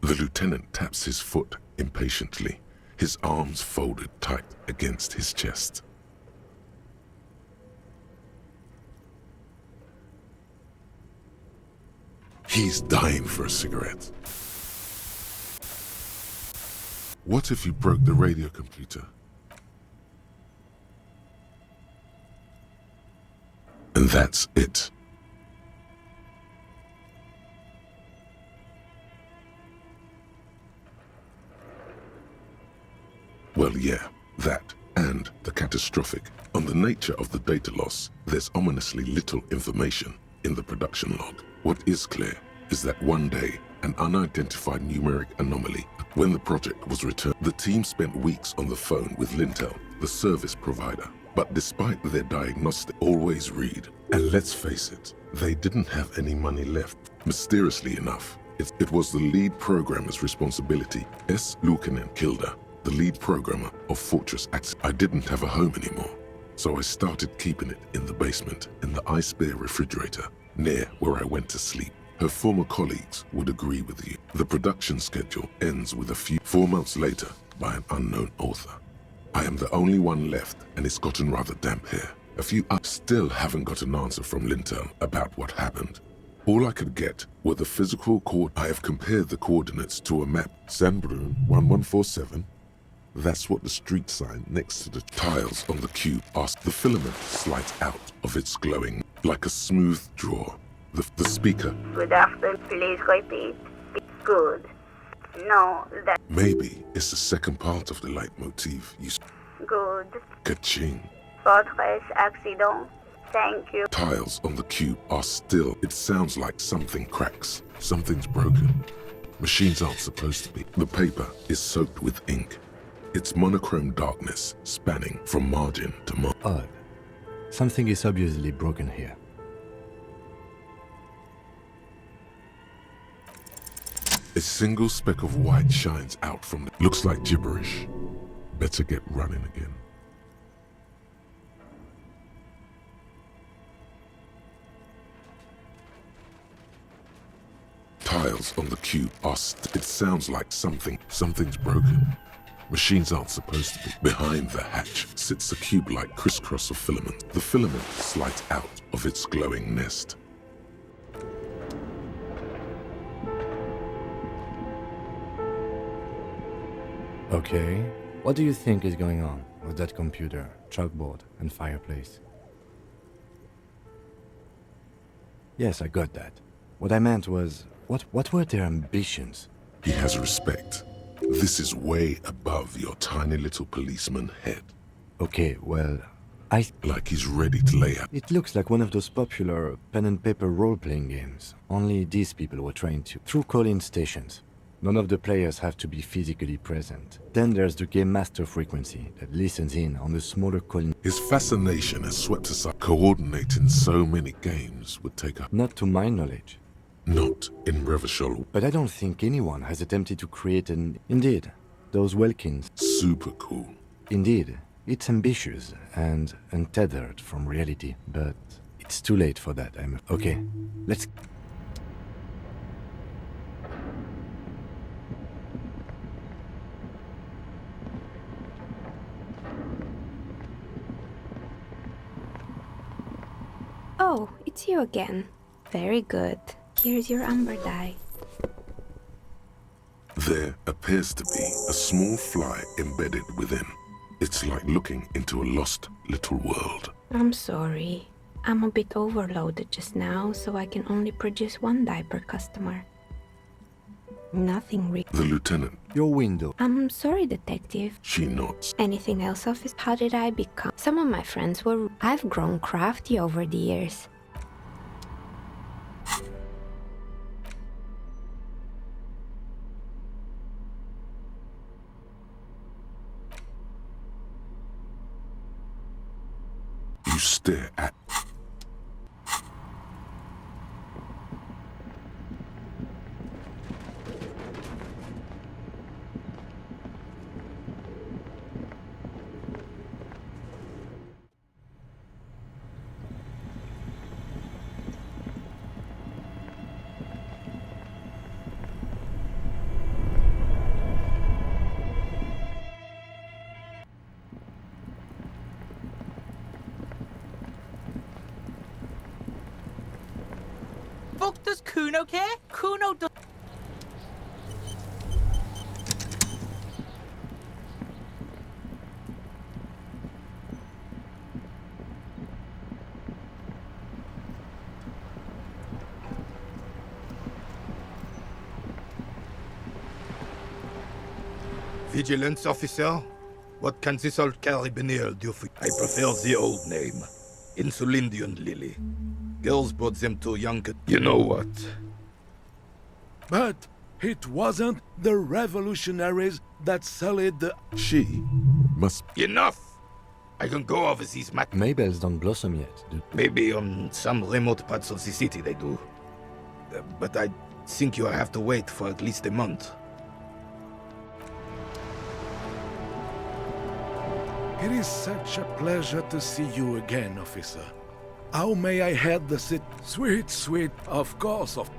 The lieutenant taps his foot impatiently, his arms folded tight against his chest. He's dying for a cigarette. What if you broke the radio computer? And that's it. Well, yeah, that, and the catastrophic. On the nature of the data loss, there's ominously little information in the production log. What is clear is that one day, an unidentified numeric anomaly. When the project was returned, the team spent weeks on the phone with Lintel, the service provider. But despite their diagnostic, always read. And let's face it, they didn't have any money left. Mysteriously enough, it was the lead programmer's responsibility. S. Lukanen Kilda, the lead programmer of Fortress Accident. I didn't have a home anymore, so I started keeping it in the basement in the ice bear refrigerator, near where I went to sleep. Her former colleagues would agree with you. The production schedule ends with a few 4 months later by an unknown author. I am the only one left, and it's gotten rather damp here. A few I still haven't got an answer from Lintel about what happened. All I could get were the physical I have compared the coordinates to a map. Sandbrun 1147. That's what the street sign next to the tiles on the cube asked. The filament slides out of its glowing like a smooth draw. The speaker. Good afternoon. Please repeat. Good. No, that... Maybe it's the second part of the leitmotif. Good. Ka-ching. Fortress accident. Thank you. Tiles on the cube are still. It sounds like something cracks. Something's broken. Machines aren't supposed to be. The paper is soaked with ink. Its monochrome darkness spanning from margin to margin. Odd. Something is obviously broken here. A single speck of white shines out from it. Looks like gibberish. Better get running again. Tiles on the cube are it sounds like something's broken. Machines aren't supposed to be. Behind the hatch sits a cube-like crisscross of filament. The filament slides out of its glowing nest. Okay, what do you think is going on with that computer, chalkboard, and fireplace? Yes, I got that. What I meant was, what were their ambitions? He has respect. This is way above your tiny little policeman head. Okay, well, Like he's ready to lay out. It looks like one of those popular pen and paper role-playing games. Only these people were trained to. Through call-in stations. None of the players have to be physically present. Then there's the game master frequency that listens in on the smaller call-in. His fascination has swept aside. Coordinating so many games would take a... Not to my knowledge. Not in Revachol. But I don't think anyone has attempted to create an... Indeed, those Welkins. Super cool. Indeed, it's ambitious and untethered from reality, but it's too late for that. Okay, let's... Oh, it's you again. Very good. Here's your amber dye. There appears to be a small fly embedded within. It's like looking into a lost little world. I'm sorry. I'm a bit overloaded just now, so I can only produce one dye per customer. Nothing The lieutenant. Your window. I'm sorry, detective. She nods. Anything else, officer? How did I become? Some of my friends were... I've grown crafty over the years. You stare at... Fuck does Kuno care? Kuno does... Vigilance officer? What can this old carabinier do for you? I prefer the old name. Insulindian Lily. Girls brought them to young... You know what? But it wasn't the revolutionaries that sullied the... She must... Enough! I can go over these matters. Maybells don't blossom yet. Maybe on some remote parts of the city they do. But I think you'll have to wait for at least a month. It is such a pleasure to see you again, officer. How may I head the sit? Sweet, sweet, of course, of...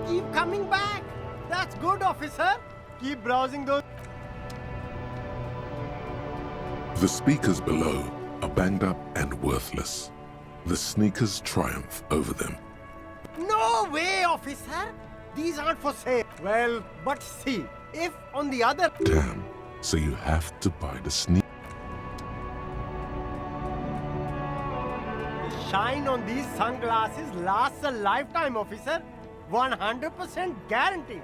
Keep coming back. That's good, officer. Keep browsing those. The speakers below are banged up and worthless. The sneakers triumph over them. No way, officer. These aren't for sale. Well, but see, if on the other... Damn. So you have to buy the sneakers. Shine on these sunglasses lasts a lifetime, officer. 100% guaranteed.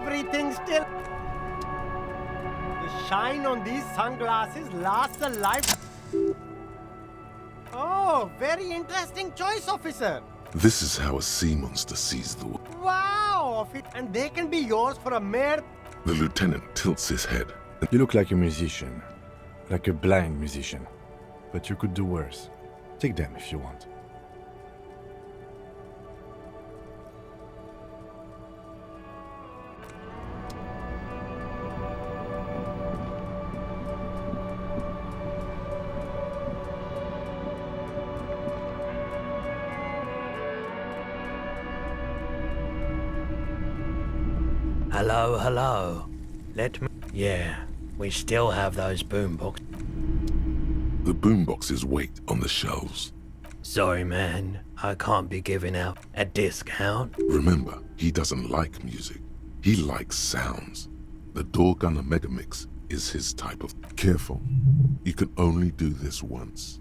everything still... The shine on these sunglasses lasts a life... Oh, very interesting choice, officer. This is how a sea monster sees the world. Wow, and they can be yours for a mere... The lieutenant tilts his head. You look like a musician. Like a blind musician. But you could do worse. Take them if you want. Hello, hello. Let me... Yeah, we still have those boombox. The boomboxes wait on the shelves. Sorry, man. I can't be giving out a discount. Remember, he doesn't like music. He likes sounds. The Doorgunner Megamix is his type of... Careful. You can only do this once.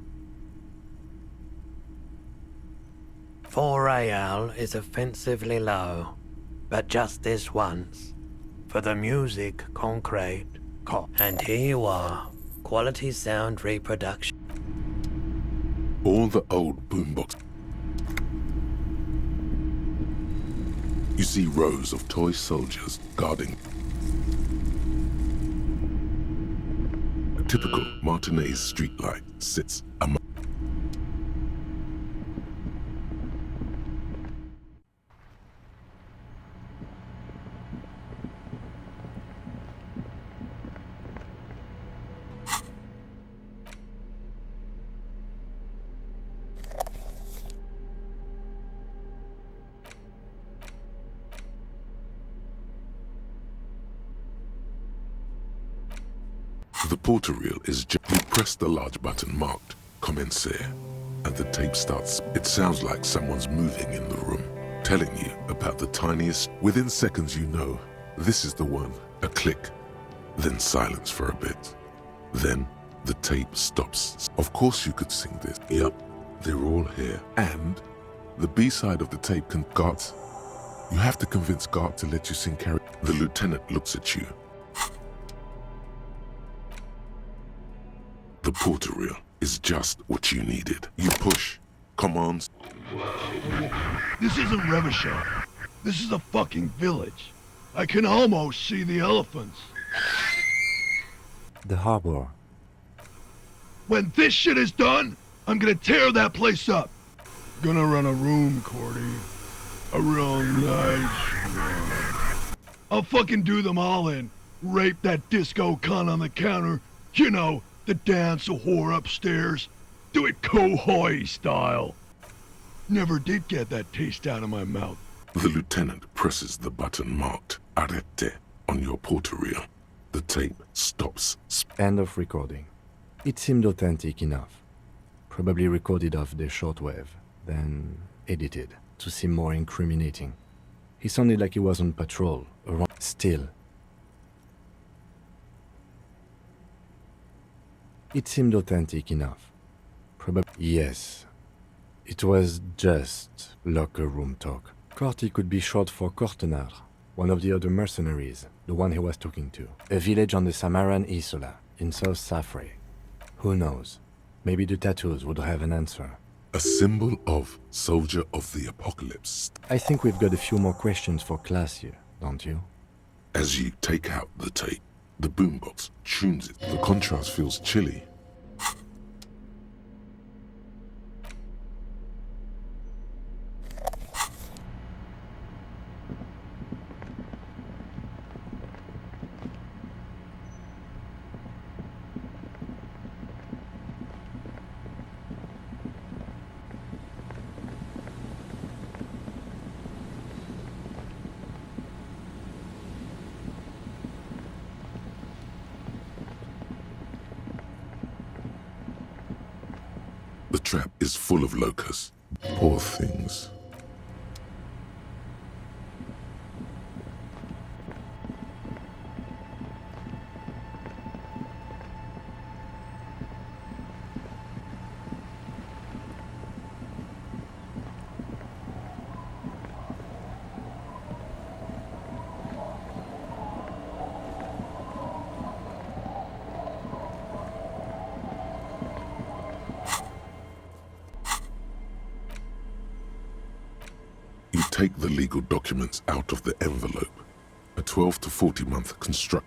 4 real is offensively low. But just this once. For the music, concrete. And here you are. Quality sound reproduction. All the old boombox. You see rows of toy soldiers guarding. A typical Martinez streetlight sits among. The porter reel is just... You press the large button marked Commencer, and the tape starts. It sounds like someone's moving in the room, telling you about the tiniest... Within seconds you know, this is the one. A click, then silence for a bit. Then the tape stops. Of course you could sing this. Yup, they're all here. And the B-side of the tape can... Gart, you have to convince Gart to let you sing carry... The lieutenant looks at you. The porter reel is just what you needed. You push commands. This isn't Revachol. This is a fucking village. I can almost see the elephants. The harbor. When this shit is done, I'm gonna tear that place up. Gonna run a room, Cordy. A real nice room. I'll fucking do them all in. Rape that disco cunt on the counter. You know, the dance a whore upstairs. Do it Kohoi style. Never did get that taste out of my mouth. The lieutenant presses the button marked Arrête on your porter reel. The tape stops. End of recording. It seemed authentic enough. Probably recorded off the shortwave, then edited to seem more incriminating. He sounded like he was on patrol, around. Still. It seemed authentic enough. Probably. Yes. It was just locker room talk. Corty could be short for Cortenard, one of the other mercenaries, the one he was talking to. A village on the Samaran Isola, in South Safre. Who knows? Maybe the tattoos would have an answer. A symbol of Soldier of the Apocalypse. I think we've got a few more questions for class here, don't you? As you take out the tape, the boombox tunes it. The contrast feels chilly. The trap is full of locusts. Poor things. take the legal documents out of the envelope. A 12 to 40 month construct.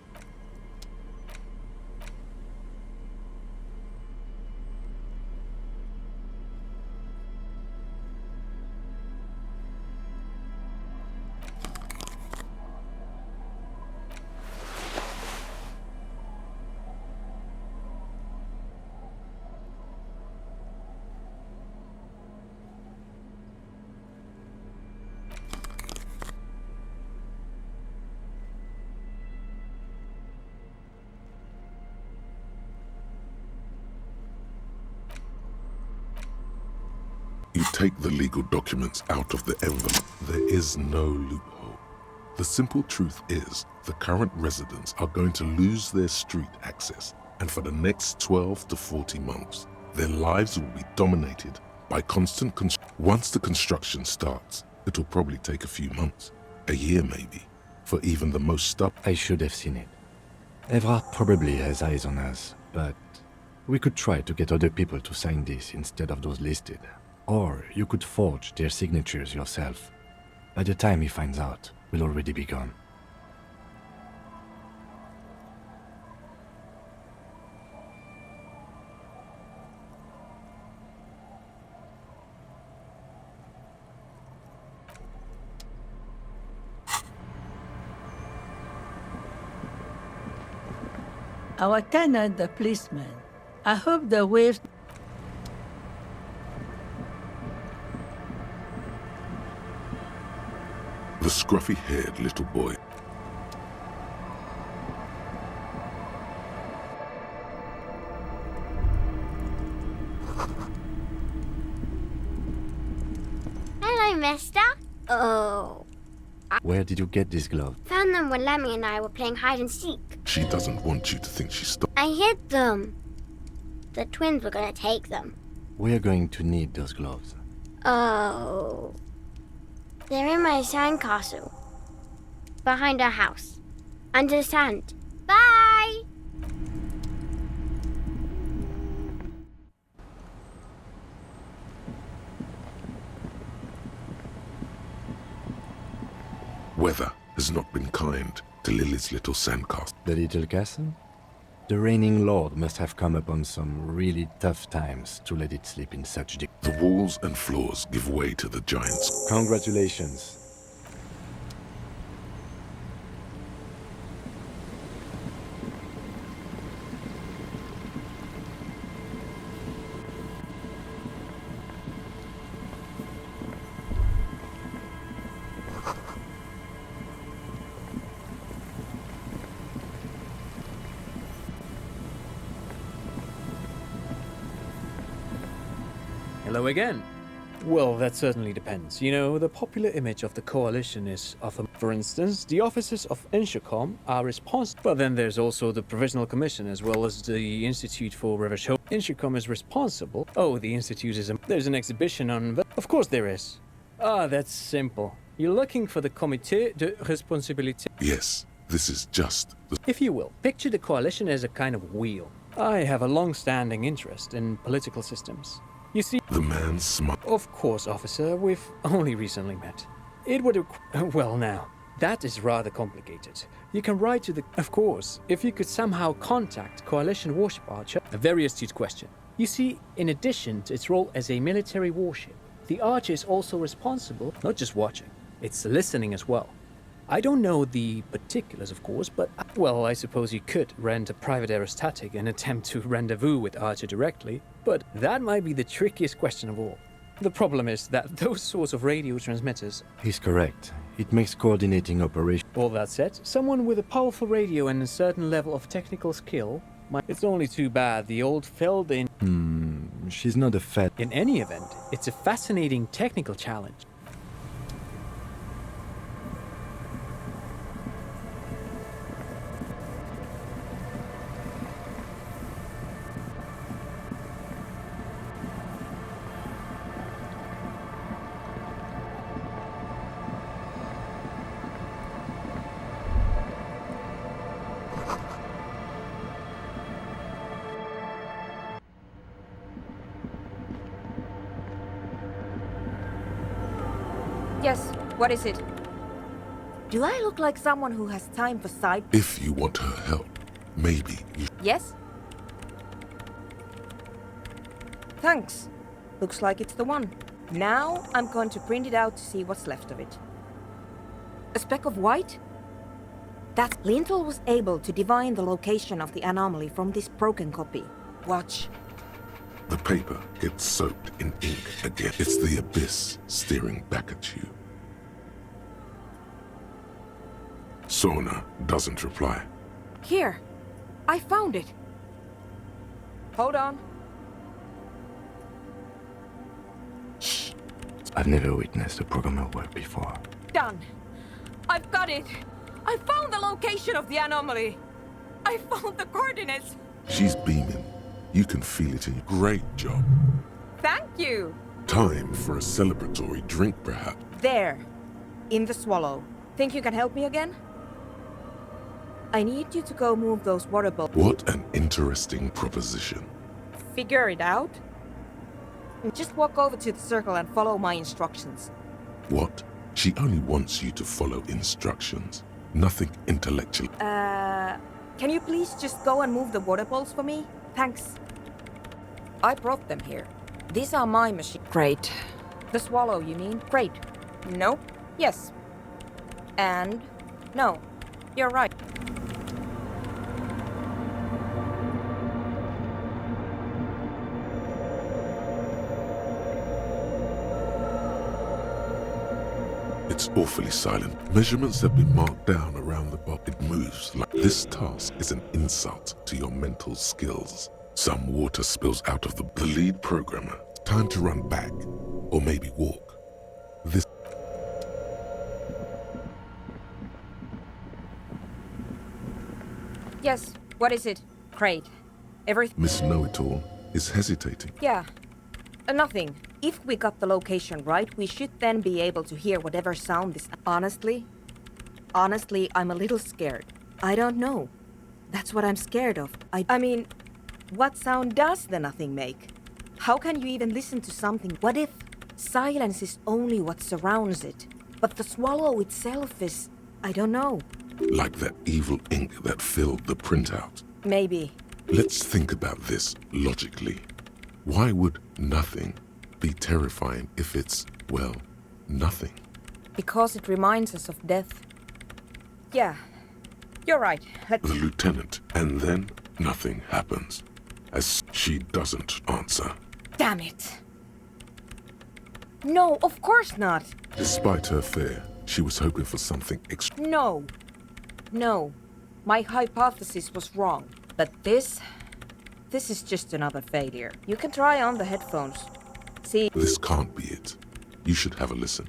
You take the legal documents out of the envelope. There is no loophole. The simple truth is, the current residents are going to lose their street access, and for the next 12 to 40 months, their lives will be dominated by constant Once the construction starts, it'll probably take a few months, a year maybe, for even the most stubborn. I should have seen it. Evrard probably has eyes on us, but we could try to get other people to sign this instead of those listed. Or you could forge their signatures yourself. By the time he finds out, we'll already be gone. Our tenant, the policeman. I hope the waves... The scruffy-haired little boy. Hello, mister. Oh. Where did you get these gloves? Found them when Lemmy and I were playing hide and seek. She doesn't want you to think she's I hid them. The twins were gonna take them. We're going to need those gloves. Oh. They're in my sandcastle. Behind our house. Under the sand. Bye! Weather has not been kind to Lily's little sandcastle. The little castle? The reigning lord must have come upon some really tough times to let it sleep in such deep. The walls and floors give way to the giants. Congratulations. Hello again. Well, that certainly depends. You know, the popular image of the coalition is of a... For instance, the officers of Intercom are responsible. But then there's also the Provisional Commission as well as the Institute for Revision. Intercom is responsible. Oh, the Institute is a... There's an exhibition on... Of course there is. Ah, that's simple. You're looking for the Comité de Responsabilité. Yes, this is just... If you will, picture the coalition as a kind of wheel. I have a long-standing interest in political systems. You see... The man smiled. Of course, officer, we've only recently met. It would... Well, now, that is rather complicated. You can write to the... Of course, if you could somehow contact Coalition Warship Archer... A very astute question. You see, in addition to its role as a military warship, the Archer is also responsible, not just watching, it's listening as well. I don't know the particulars, of course, but... Well, I suppose you could rent a private aerostatic and attempt to rendezvous with Archer directly, but that might be the trickiest question of all. The problem is that those sorts of radio transmitters... He's correct. It makes coordinating operation... All that said, someone with a powerful radio and a certain level of technical skill might... It's only too bad the old filled in... she's not a fat... In any event, it's a fascinating technical challenge. Yes, what is it? Do I look like someone who has time for side? If you want her help, maybe you... Yes? Thanks. Looks like it's the one. Now I'm going to print it out to see what's left of it. A speck of white? That Lintel was able to divine the location of the anomaly from this broken copy. Watch. The paper gets soaked in ink again. It's the abyss staring back at you. Sona doesn't reply. Here. I found it. Hold on. Shh. I've never witnessed a programmer work before. Done. I've got it. I found the location of the anomaly. I found the coordinates. She's beaming. You can feel it in you. Great job. Thank you. Time for a celebratory drink, perhaps. There. In the swallow. Think you can help me again? I need you to go move those water bubbles. What an interesting proposition. Figure it out? Just walk over to the circle and follow my instructions. What? She only wants you to follow instructions. Nothing intellectual. Can you please just go and move the water bowls for me? Thanks. I brought them here. These are my machines. Great. The swallow, you mean? Great. No. Yes. And no. You're right. It's awfully silent. Measurements have been marked down around the box. It moves like this task is an insult to your mental skills. Some water spills out of the lead programmer. Time to run back, or maybe walk. This. Yes, what is it? Great. Everything. Miss Know-It-All is hesitating. Yeah. Nothing. If we got the location right, we should then be able to hear whatever sound this... Honestly, I'm a little scared. I don't know. That's what I'm scared of. I mean, what sound does the nothing make? How can you even listen to something? What if silence is only what surrounds it, but the swallow itself is... I don't know. Like that evil ink that filled the printout. Maybe. Let's think about this logically. Why would nothing be terrifying if it's, well, nothing? Because it reminds us of death. Yeah, you're right. The lieutenant, and then nothing happens. As she doesn't answer. Damn it. No, of course not. Despite her fear, she was hoping for something extra. No. My hypothesis was wrong. But this is just another failure. You can try on the headphones. See? This can't be it. You should have a listen.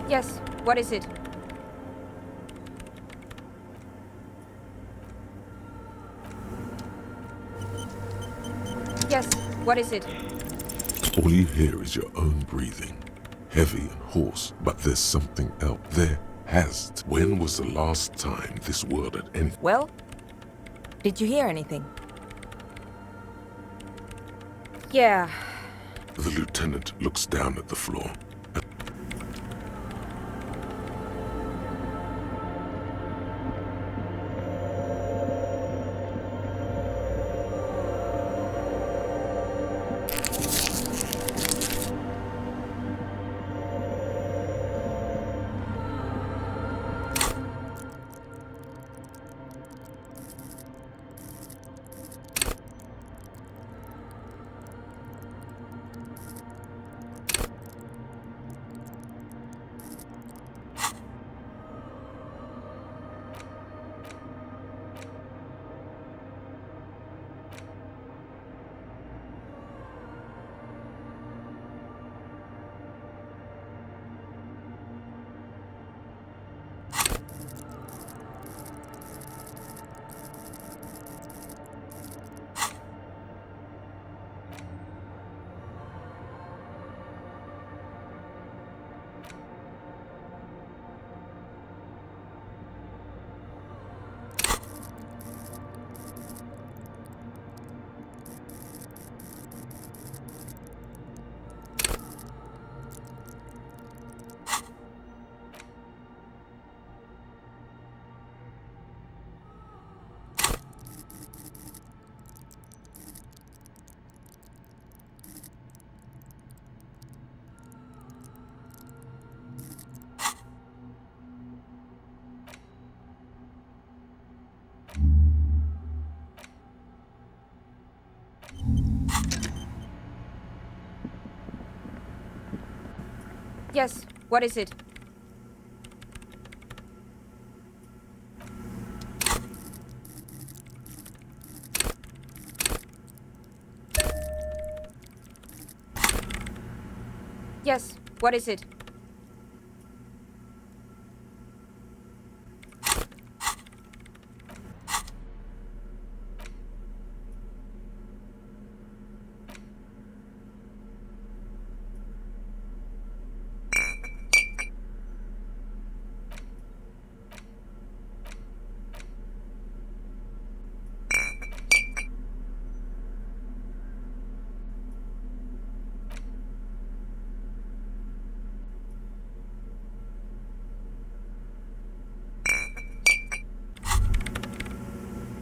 Yes, what is it? Yes, what is it? All you hear is your own breathing. Heavy and hoarse, but there's something else. There has to. When was the last time this world had anything? Well, did you hear anything? Yeah. The lieutenant looks down at the floor. Yes, what is it? Yes, what is it?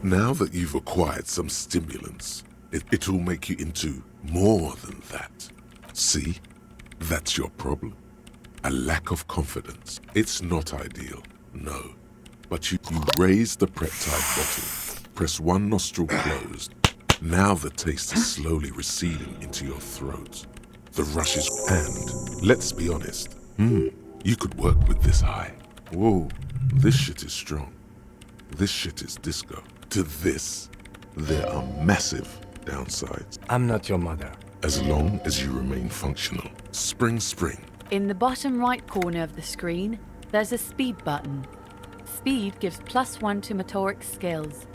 Now that you've acquired some stimulants, it'll make you into more than that. See? That's your problem. A lack of confidence. It's not ideal, no. But you raise the peptide bottle, press one nostril closed. Now the taste is slowly receding into your throat. The rush is... And, let's be honest, you could work with this high. Whoa, this shit is strong. This shit is disco. To this, there are massive downsides. I'm not your mother. As long as you remain functional. Spring. In the bottom right corner of the screen, there's a speed button. Speed gives +1 to motoric skills.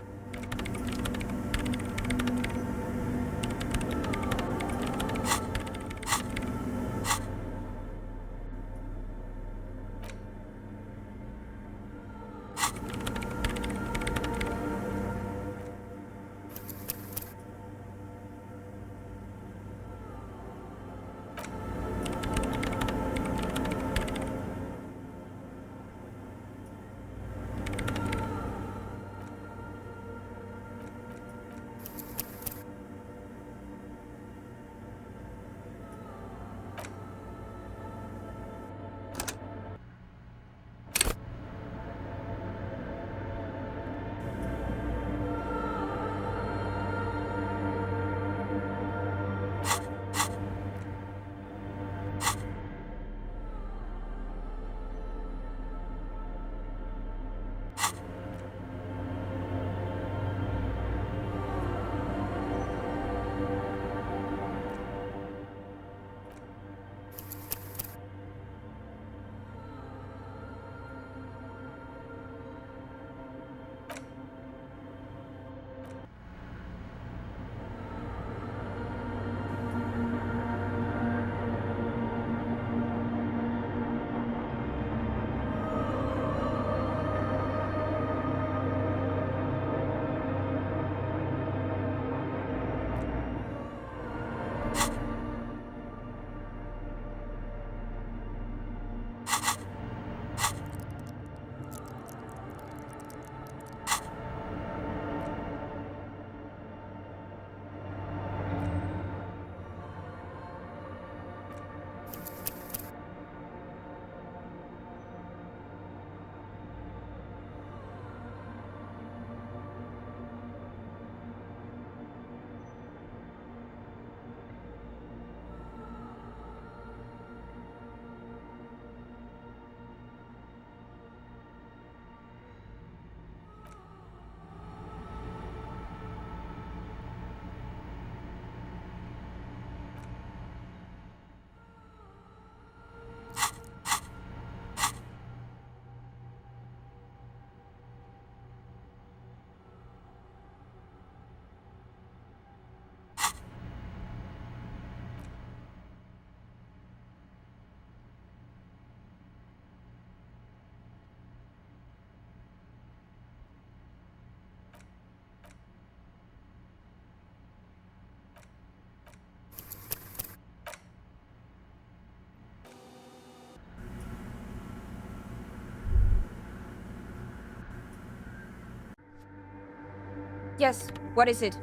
Yes, what is it?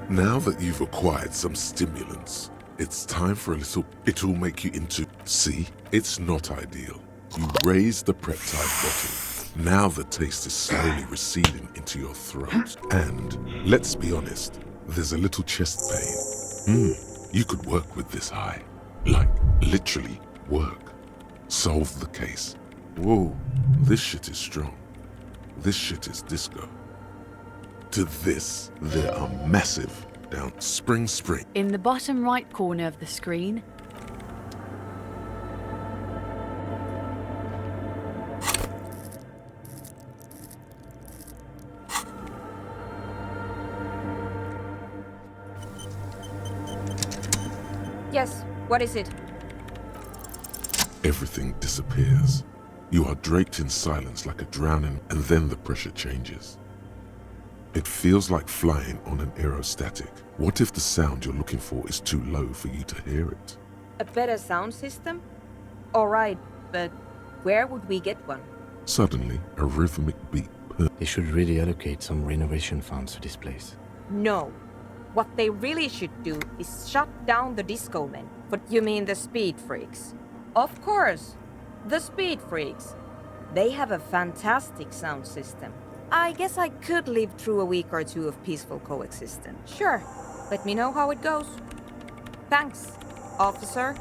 Now that you've acquired some stimulants, It's time for a little... It'll make you into... See? It's not ideal. You raise the peptide bottle. Now the taste is slowly receding into your throat. And, let's be honest, there's a little chest pain. You could work with this high. Like, literally, work. Solve the case. Whoa, this shit is strong. This shit is disco. To this, there are massive down spring. In the bottom right corner of the screen, Yes, what is it? Everything disappears. You are draped in silence like a drowning, and then the pressure changes. It feels like flying on an aerostatic. What if the sound you're looking for is too low for you to hear it? A better sound system? Alright, but where would we get one? Suddenly, a rhythmic beat. They should really allocate some renovation funds to this place. No. What they really should do is shut down the disco men. But you mean the speed freaks? Of course, the speed freaks. They have a fantastic sound system. I guess I could live through a week or two of peaceful coexistence. Sure, let me know how it goes. Thanks, officer.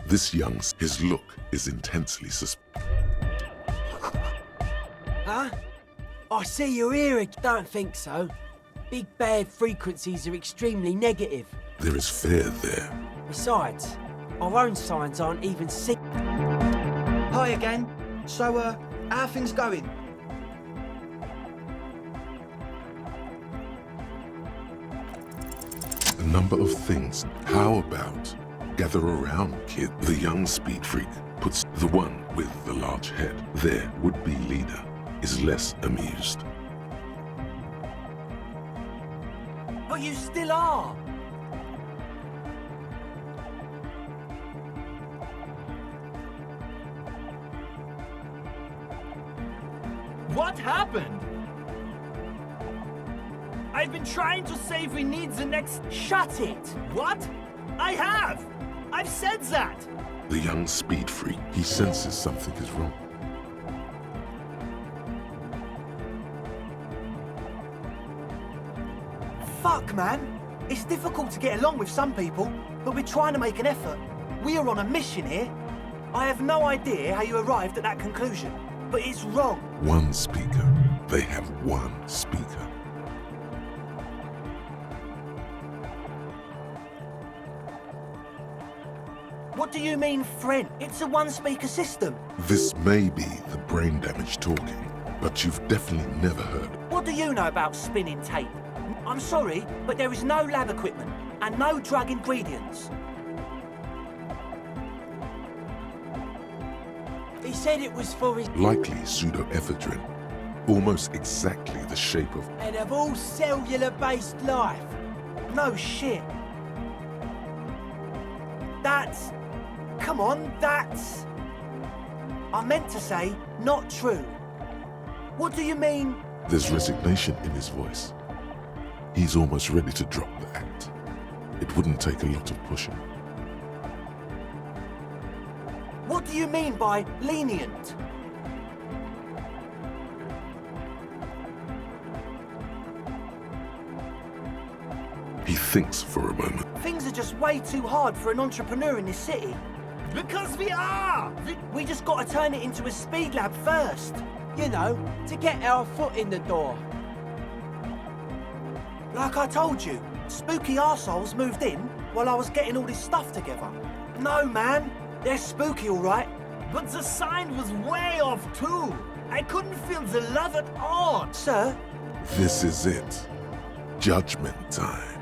This his look is intensely suspicious. Huh? I see you're here. Don't think so. Big bad frequencies are extremely negative. There is fear there. Besides, our own signs aren't even sick. Hi again. So, how are things going? A number of things. How about... Gather around, kid. The young speed freak puts the one with the large head, their would-be leader, is less amused. But you still are! What happened? I've been trying to say we need the next... Shut it! What? I have! I've said that! The young speed freak, he senses something is wrong. Fuck, man. It's difficult to get along with some people, but we're trying to make an effort. We are on a mission here. I have no idea how you arrived at that conclusion, but it's wrong. One speaker. They have one speaker. What do you mean, friend? It's a one-speaker system. This may be the brain damage talking, but you've definitely never heard. What do you know about spinning tape? I'm sorry, but there is no lab equipment and no drug ingredients. He said it was for his... Likely pseudoephedrine. Almost exactly the shape of... And of all cellular-based life. No shit. That's... Come on, that's... I meant to say, not true. What do you mean? There's resignation in his voice. He's almost ready to drop the act. It wouldn't take a lot of pushing. What do you mean by lenient? He thinks for a moment. Things are just way too hard for an entrepreneur in this city. Because we are! We just gotta turn it into a speed lab first. You know, to get our foot in the door. Like I told you, spooky arseholes moved in while I was getting all this stuff together. No, man, they're spooky, all right. But the sign was way off too. I couldn't feel the love at all. Sir? This is it. Judgment time.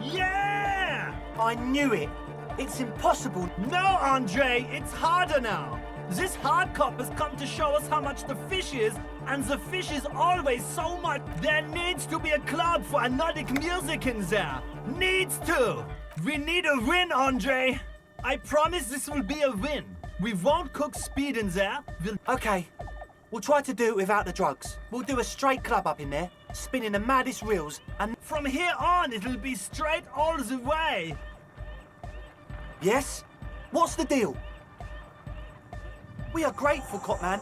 Yeah! I knew it. It's impossible. No, Andre, it's harder now. This hard cop has come to show us how much the fish is, and the fish is always so much. There needs to be a club for Nordic music in there. Needs to. We need a win, Andre. I promise this will be a win. We won't cook speed in there. Okay, we'll try to do it without the drugs. We'll do a straight club up in there, spinning the maddest reels, and from here on, it'll be straight all the way. Yes? What's the deal? We are grateful, Copman.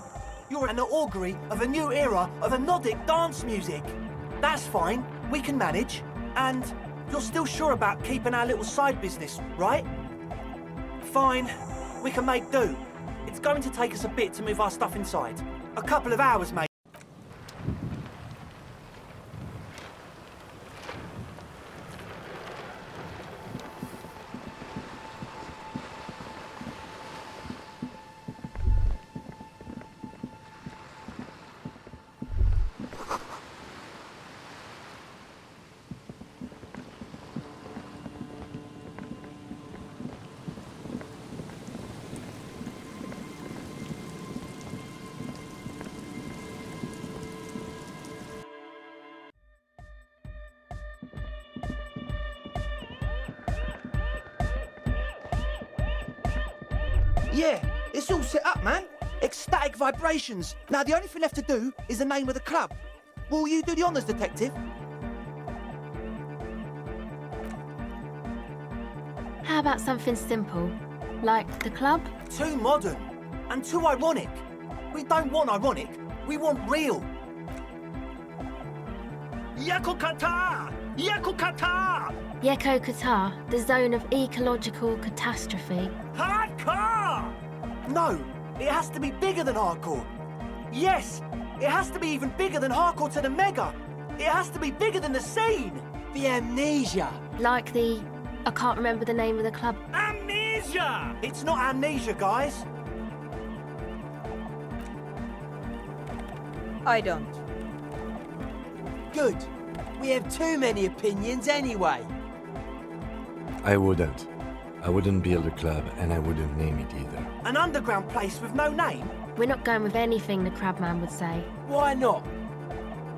You're an augury of a new era of Nordic dance music. That's fine. We can manage. And you're still sure about keeping our little side business, right? Fine. We can make do. It's going to take us a bit to move our stuff inside. A couple of hours, mate. Yeah, it's all set up, man. Ecstatic vibrations. Now, the only thing left to do is the name of the club. Will you do the honours, detective? How about something simple? Like the club? Too modern. And too ironic. We don't want ironic. We want real. Yakokata! Yakokata! Yeko Qatar, the zone of ecological catastrophe. Hardcore! No, it has to be bigger than hardcore. Yes, it has to be even bigger than hardcore to the mega. It has to be bigger than the scene. The amnesia. Like the... I can't remember the name of the club. Amnesia! It's not amnesia, guys. I don't. Good. We have too many opinions anyway. I wouldn't. I wouldn't build a club, and I wouldn't name it either. An underground place with no name? We're not going with anything the Crabman would say. Why not?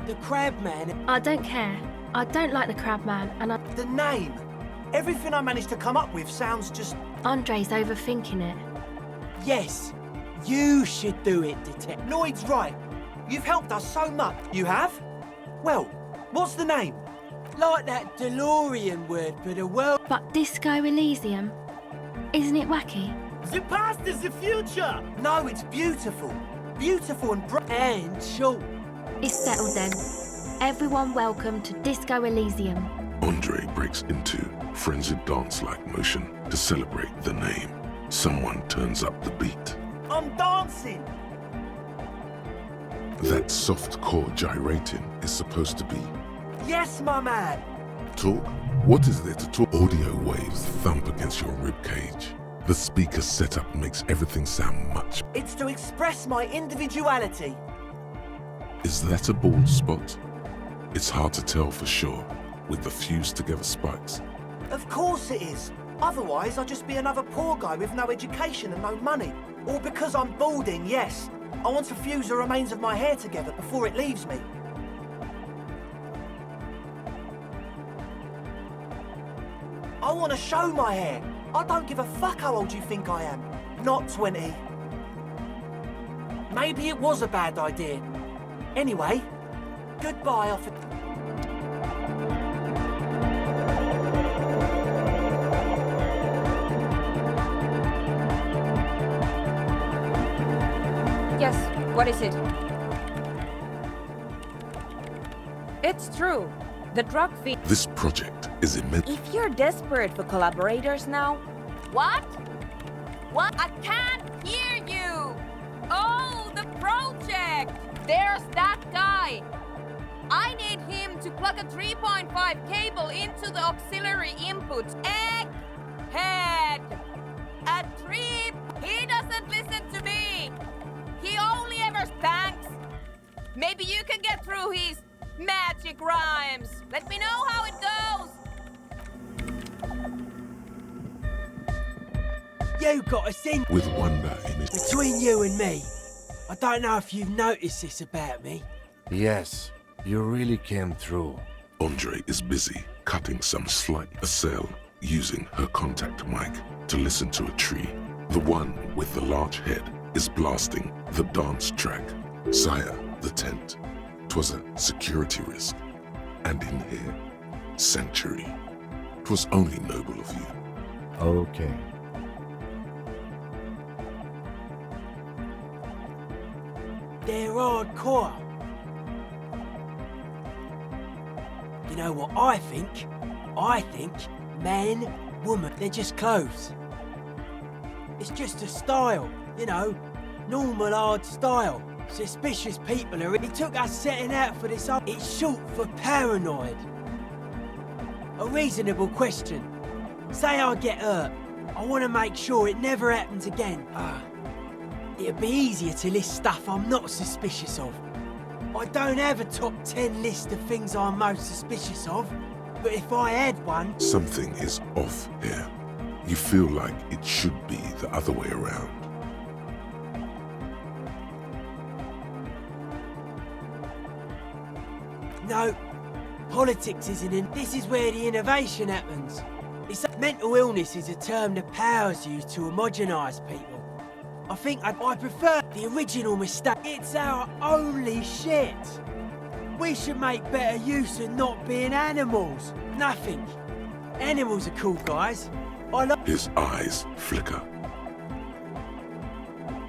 The Crabman... I don't care. I don't like the Crabman, and I... The name. Everything I managed to come up with sounds just... Andre's overthinking it. Yes. You should do it, Detective. Lloyd's right. You've helped us so much. You have? Well, what's the name? Like that DeLorean word for the world. But Disco Elysium? Isn't it wacky? The past is the future! No, it's beautiful. Beautiful and short. It's settled then. Everyone welcome to Disco Elysium. Andre breaks into frenzied dance-like motion to celebrate the name. Someone turns up the beat. I'm dancing! That soft chord gyrating is supposed to be... Yes, my man! Talk? What is there to talk? Audio waves thump against your ribcage. The speaker setup makes everything sound much... It's to express my individuality. Is that a bald spot? It's hard to tell for sure, with the fused together spikes. Of course it is. Otherwise, I'd just be another poor guy with no education and no money. Or because I'm balding, yes. I want to fuse the remains of my hair together before it leaves me. I want to show my hair. I don't give a fuck how old you think I am. Not 20. Maybe it was a bad idea. Anyway, goodbye, officer. Yes, what is it? It's true. The drug feed. This project is immense. If you're desperate for collaborators now. What? What? I can't hear you! Oh, the project! There's that guy! I need him to plug a 3.5 cable into the auxiliary input. Egghead! A trip! He doesn't listen to me! He only ever thanks! Maybe you can get through his magic rhymes. Let me know how it goes! You got a thing With wonder in his... between you and me. I don't know if you've noticed this about me. Yes, you really came through. Andre is busy cutting some slight cell using her contact mic to listen to a tree. The one with the large head is blasting the dance track. Sire, the tent. 'Twas a security risk. And in here, sanctuary. 'Twas only noble of you. Okay. They're hardcore. You know what I think? I think man, woman, they're just clothes. It's just a style, you know, normal hard style. Suspicious people are. It took us setting out for this. It's short for paranoid. A reasonable question. Say I get hurt. I want to make sure it never happens again. It'd be easier to list stuff I'm not suspicious of. I don't have a top 10 list of things I'm most suspicious of, but if I had one... Something is off here. You feel like it should be the other way around. No, politics isn't in. This is where the innovation happens. Mental illness is a term that powers you to homogenise people. I think I prefer the original mistake. It's our only shit. We should make better use of not being animals. Nothing. Animals are cool, guys. I love. His eyes flicker.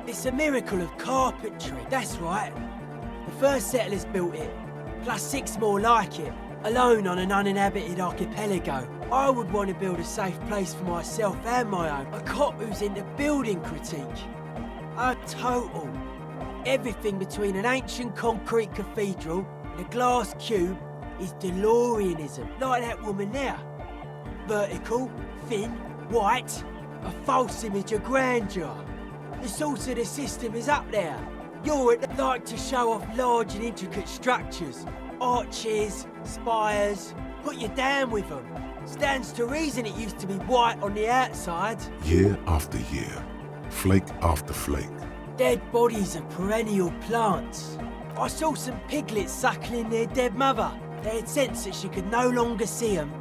It's a miracle of carpentry. That's right. The first settlers built it, plus 6 more like it, alone on an uninhabited archipelago. I would want to build a safe place for myself and my own. A cop who's into building critique. A total. Everything between an ancient concrete cathedral and a glass cube is DeLoreanism, like that woman there. Vertical, thin, white, a false image of grandeur. The source of the system is up there. You're like to show off large and intricate structures. Arches, spires, put you down with them. Stands to reason it used to be white on the outside. Year after year, flake after flake. Dead bodies are perennial plants. I saw some piglets suckling their dead mother. They had sensed that she could no longer see them,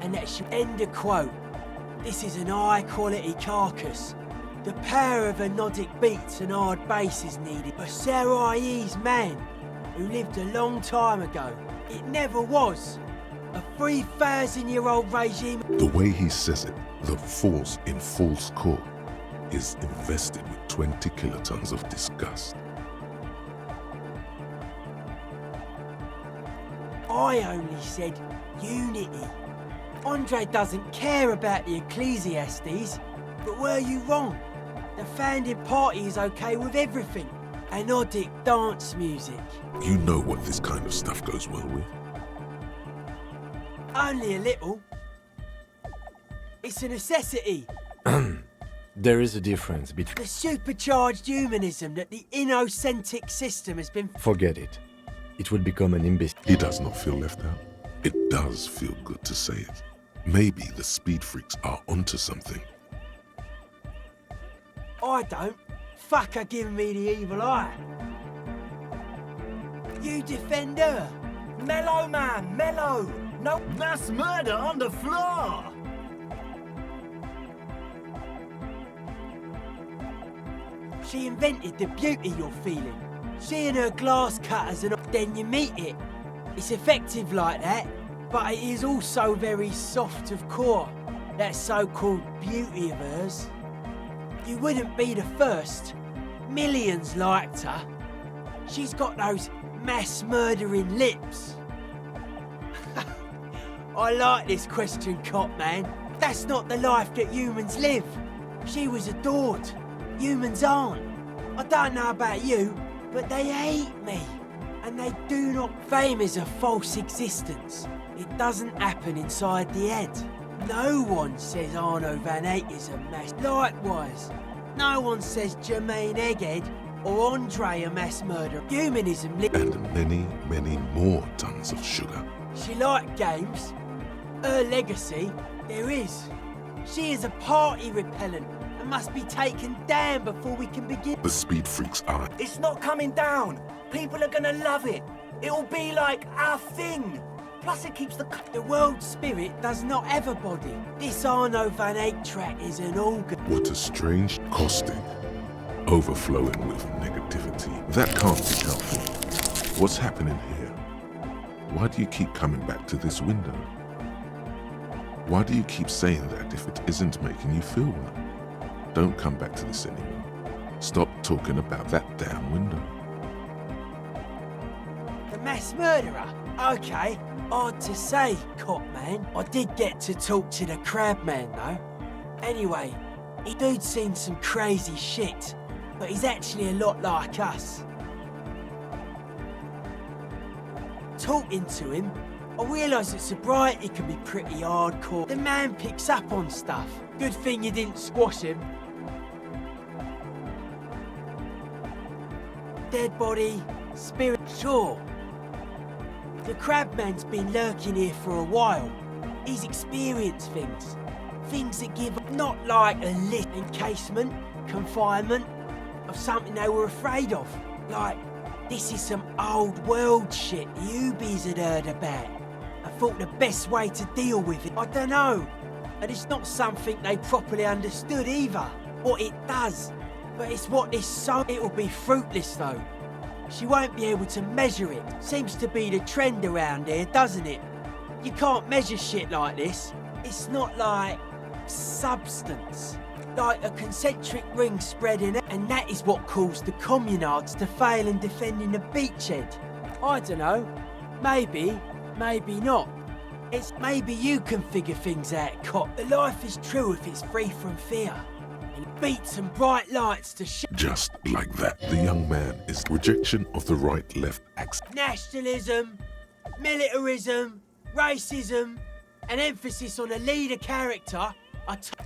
and that she... End of quote. This is an high-quality carcass. The power of anodic beats and hard bass is needed. A Sarais man who lived a long time ago. It never was. A 3,000-year-old regime. The way he says it, the force in False Core is invested with 20 kilotons of disgust. I only said unity. Andre doesn't care about the Ecclesiastes, but were you wrong? The founding party is okay with everything. Anodic dance music. You know what this kind of stuff goes well with. Only a little. It's a necessity. There is a difference between... The supercharged humanism that the innocentic system has been... Forget it. It would become an imbecile. He does not feel left out. It does feel good to say it. Maybe the speed freaks are onto something. I don't. Fuck her giving me the evil eye. You defend her. Mellow, man, mellow. No mass murder on the floor. She invented the beauty you're feeling. Seeing her glass cutters and then you meet it. It's effective like that, but it is also very soft of core. That so-called beauty of hers. You wouldn't be the first. Millions liked her. She's got those mass-murdering lips. I like this question, Cop Man. That's not the life that humans live. She was adored. Humans aren't. I don't know about you, but they hate me. And they do not. Fame is a false existence. It doesn't happen inside the head. No one says Arno Van Eyck is a mass. Likewise, no one says Jermaine Egghead or Andre a mass murderer. Humanism. And many, many more tons of sugar. She liked games. Her legacy, there is. She is a party repellent and must be taken down before we can begin. The speed freaks are. It's not coming down. People are gonna love it. It'll be like our thing. Plus it keeps the world spirit does not have a body. This Arno Van Eyck track is an organ. What a strange caustic. Overflowing with negativity. That can't be healthy. What's happening here? Why do you keep coming back to this window? Why do you keep saying that if it isn't making you feel well? Don't come back to this anymore. Stop talking about that damn window. The mass murderer? Okay, hard to say, Cop Man. I did get to talk to the crab man, though. Anyway, he dude's seen some crazy shit, but he's actually a lot like us. Talking to him, I realised that sobriety can be pretty hardcore. The man picks up on stuff. Good thing you didn't squash him. Dead body, spirit, sure. The crabman's been lurking here for a while. He's experienced things. Things that give not like a lit encasement, confinement, of something they were afraid of. Like, this is some old world shit you bees had heard about. I thought the best way to deal with it, I don't know. And it's not something they properly understood either, what it does. But it's what this so it'll be fruitless though. She won't be able to measure it. Seems to be the trend around here, doesn't it? You can't measure shit like this. It's not like substance. Like a concentric ring spreading out, and that is what caused the communards to fail in defending the beachhead. I don't know. Maybe. Maybe not. It's maybe you can figure things out, Cop. The life is true if it's free from fear. And beat some bright lights to Just like that, the young man is rejection of the right-left axis. Nationalism, militarism, racism, an emphasis on a leader character.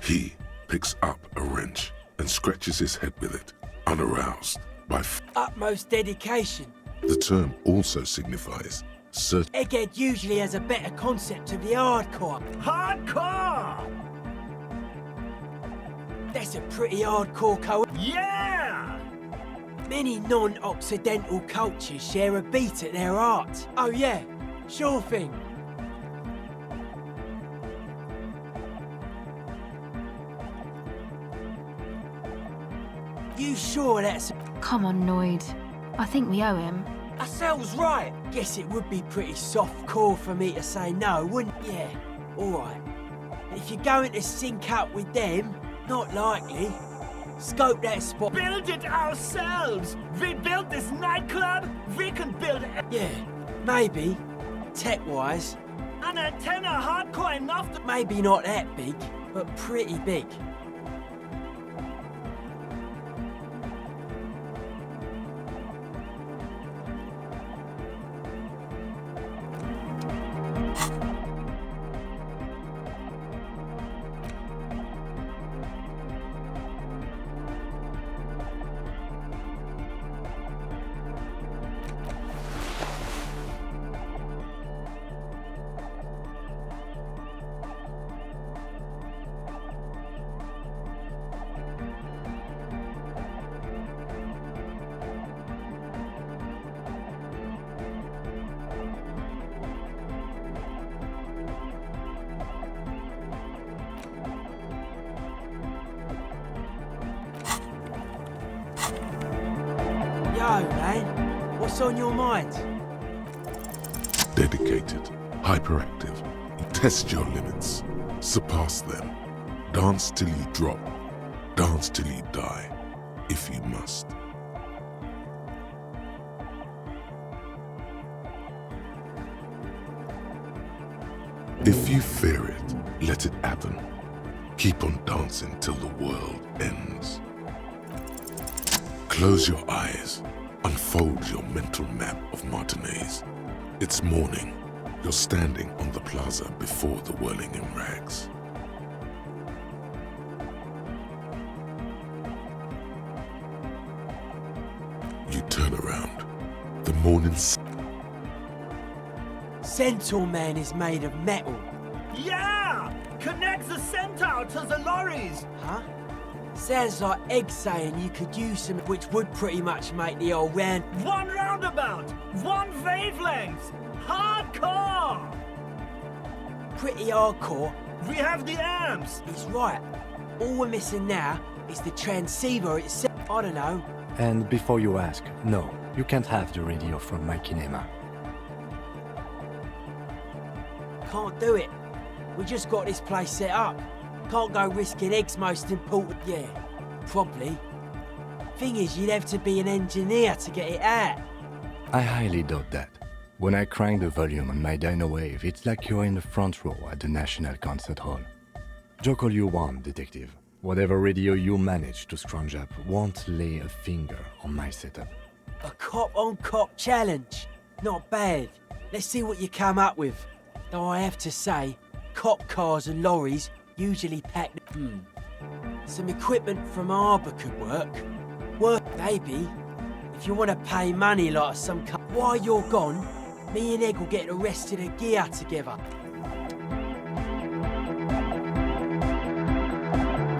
He picks up a wrench and scratches his head with it, unaroused by utmost dedication. The term also signifies Egghead usually has a better concept of the hardcore. Hardcore! That's a pretty hardcore code. Yeah! Many non-Occidental cultures share a beat at their art. Oh yeah, sure thing. You sure that's... Come on, Noid. I think we owe him. That right. Guess it would be pretty soft core for me to say no, wouldn't it? Yeah, alright. If you're going to sync up with them, not likely. Scope that spot. Build it ourselves! We built this nightclub, we can build it. Yeah, maybe. Tech-wise. An antenna hardcore enough to... Maybe not that big, but pretty big. Yo, man. What's on your mind? Dedicated, hyperactive. Test your limits. Surpass them. Dance till you drop. Dance till you die, if you must. If you fear it, let it happen. Keep on dancing till the world ends. Close your eyes. Unfold your mental map of Martinez. It's morning. You're standing on the plaza before the whirling in rags. You turn around. The morning Centaur Man is made of metal. Yeah! Connect the centaur to the lorries! Huh? Sounds like Egg saying you could use some, which would pretty much make the old round. One roundabout! One wavelength! Hardcore! Pretty hardcore. We have the amps! He's right. All we're missing now is the transceiver itself. I don't know. And before you ask, no, you can't have the radio from my kinema. Can't do it. We just got this place set up. Can't go risking Egg's most important. Yeah, probably. Thing is, you'd have to be an engineer to get it out. I highly doubt that. When I crank the volume on my dyno wave, it's like you're in the front row at the National Concert Hall. Joke all you want, detective. Whatever radio you manage to scrounge up won't lay a finger on my setup. A cop-on-cop challenge. Not bad. Let's see what you come up with. Though I have to say, cop cars and lorries usually pack... Some equipment from harbour could work. Maybe. If you want to pay money like some... While you're gone, me and Egg will get the rest of the gear together.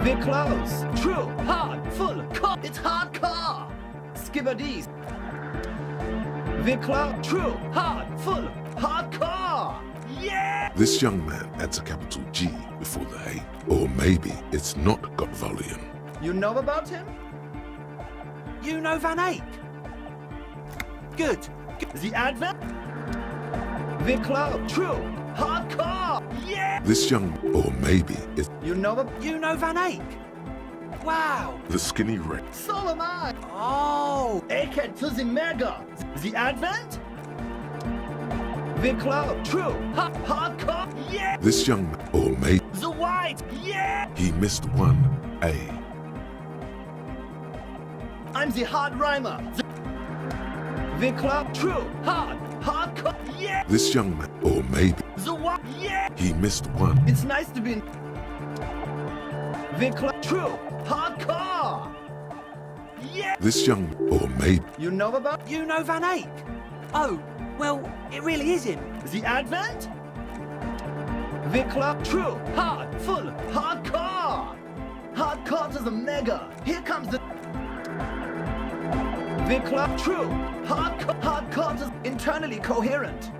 We're close. True. Hard. Full. It's hardcore. Skibberdees. We're close. True. Hard. Full. Hardcore. Yeah! This young man adds a capital G before the A. Or maybe it's not got volume. You know about him? You know Van Eyck? Good. The Advent? We're close. True. Hardcore. Yeah! This young... Or maybe it's... You know Van Eyck? Wow. The skinny red. So am I. Oh. Egghead to the Mega. The Advent? We're close. True. Hardcore. Yeah! This young... Or maybe... The White. Yeah! He missed one A. I'm the hard rhymer. We're close. True. Hardcore. Yeah! This young man... Or maybe... The White. Yeah! He missed one. It's nice to be... We're close. True. Hardcore. Yeah! This young... Or maybe... You know Van Eyck? Oh, well, it really is him. The Advent? We're close. True. Full. Hardcore. Hardcore to the Mega. Here comes the... We're close. True. Hardcore to the internally coherent.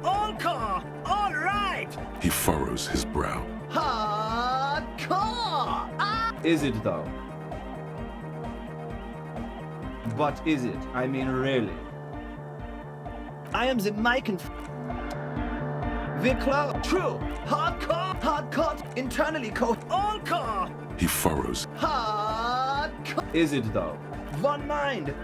All car. All right. He furrows his brow. Hardcore. Is it though? But is it? I mean, really? I am the mic and... We're close. True. Hardcore. Internally all car. He furrows. Hardcore. Is it though? One mind.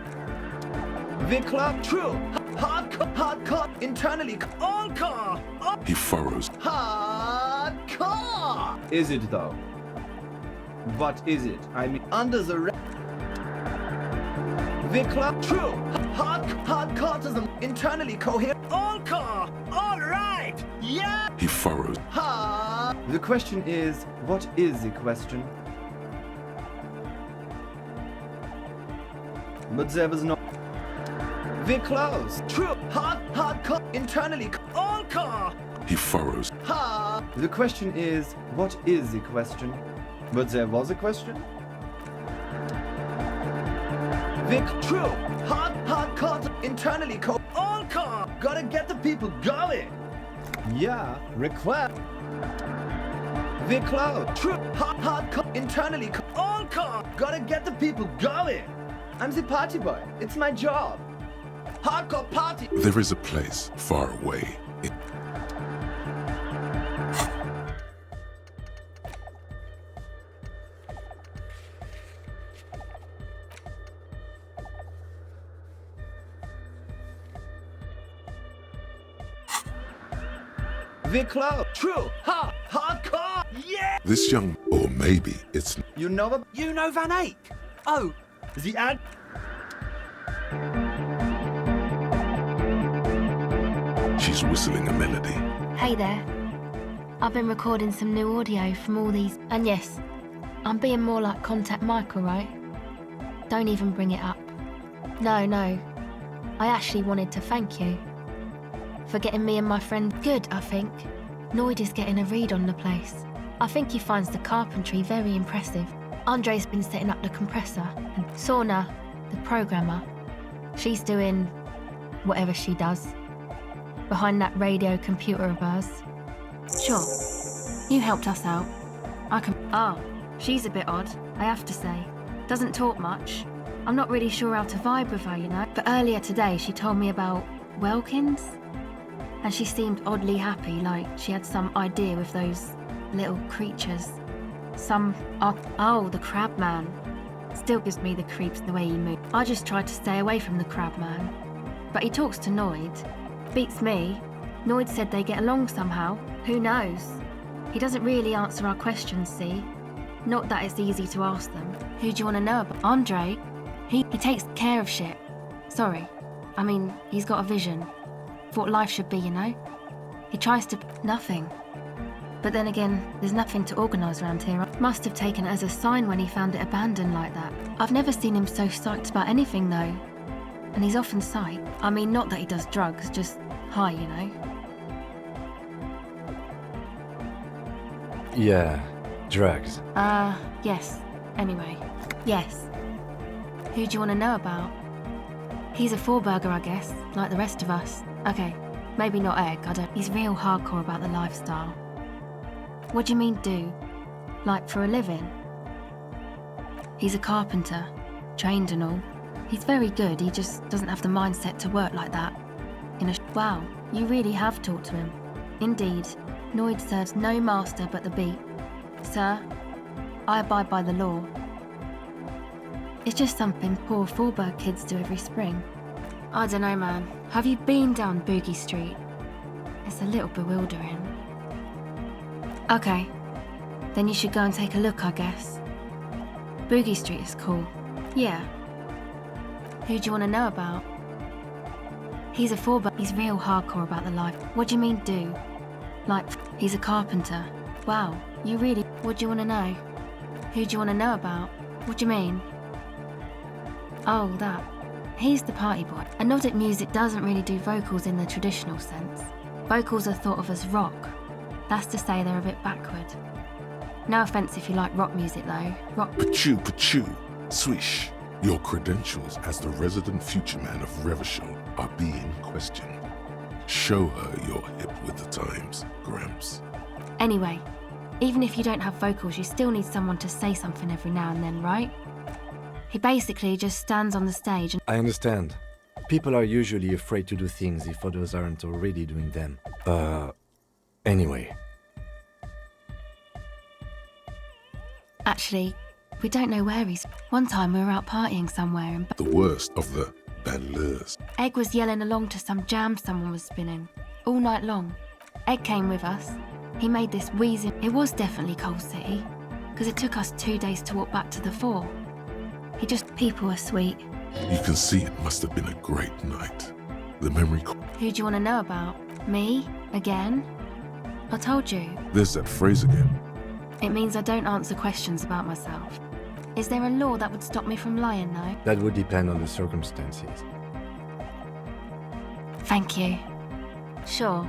We're close. True. Hardcore. Internally all car. He furrows. Hardcore. Is it though? But is it? I mean, under the... We're close. True. Hardcore to the internally coherent. All car. All right. Yeah. He furrows. The question is, what is the question? But there was no... We're close. True. Hardcore. Internally all car. He furrows. The question is, what is the question? But there was a question? Vic, true. Hardcore. Internally all car. Gotta get the people going. Yeah. Request. Vic, close. True. Hardcore. Internally all hardcore! Gotta get the people going! I'm the party boy. It's my job. Hardcore party! There is a place far away. The club. True. Hardcore. Yeah! This young, or maybe it's... You know You know Van Eyck? Oh, The ad... She's whistling a melody. Hey there. I've been recording some new audio from all these. And yes, I'm being more like Contact Mike, alright? Don't even bring it up. No. I actually wanted to thank you for getting me and my friend good, I think. Noid is getting a read on the place. I think he finds the carpentry very impressive. Andre's been setting up the compressor. And Sorna, the programmer, she's doing whatever she does behind that radio computer of hers. Sure, you helped us out. She's a bit odd, I have to say. Doesn't talk much. I'm not really sure how to vibe with her, you know. But earlier today she told me about Welkins, and she seemed oddly happy, like she had some idea with those little creatures. The crab man. Still gives me the creeps the way he moves. I just tried to stay away from the crab man. But he talks to Noid. Beats me. Noid said they get along somehow. Who knows? He doesn't really answer our questions, see? Not that it's easy to ask them. Who do you want to know about? Andre. He takes care of shit. Sorry. I mean, he's got a vision. For what life should be, you know? He tries to... Nothing. But then again, there's nothing to organise around here. Must have taken it as a sign when he found it abandoned like that. I've never seen him so psyched about anything, though. And he's often psyched. I mean, not that he does drugs, just high, you know? Yeah, drugs. Yes. Anyway. Yes. Who do you want to know about? He's a four-burger, I guess, like the rest of us. Okay, maybe not egg, I don't... He's real hardcore about the lifestyle. What do you mean, do? Like, for a living? He's a carpenter, trained and all. He's very good, he just doesn't have the mindset to work like that. Wow, you really have talked to him. Indeed, Noid serves no master but the beat. Sir, I abide by the law. It's just something poor Fallberg kids do every spring. I don't know, man. Have you been down Boogie Street? It's a little bewildering. Okay, then you should go and take a look, I guess. Boogie Street is cool. Yeah. Who do you want to know about? He's a four-but he's real hardcore about the life. What do you mean, do? Like, he's a carpenter. Wow, you really... What do you want to know? Who do you want to know about? What do you mean? Oh, that. He's the party boy. And Nordic music doesn't really do vocals in the traditional sense. Vocals are thought of as rock. That's to say they're a bit backward. No offence if you like rock music, though. Rock... Pachoo, swish. Your credentials as the resident future man of Revachol are being questioned. Show her you're hip with the times, Gramps. Anyway, even if you don't have vocals, you still need someone to say something every now and then, right? He basically just stands on the stage and... I understand. People are usually afraid to do things if others aren't already doing them. Anyway. Actually, we don't know where he's... One time we were out partying somewhere and... The worst of the bandlers. Egg was yelling along to some jam someone was spinning. All night long. Egg came with us. He made this wheezing... It was definitely Coal City, because it took us 2 days to walk back to the fort. People are sweet. You can see it must have been a great night. The memory... Who do you want to know about? Me? Again? I told you. There's that phrase again. It means I don't answer questions about myself. Is there a law that would stop me from lying, though? That would depend on the circumstances. Thank you. Sure.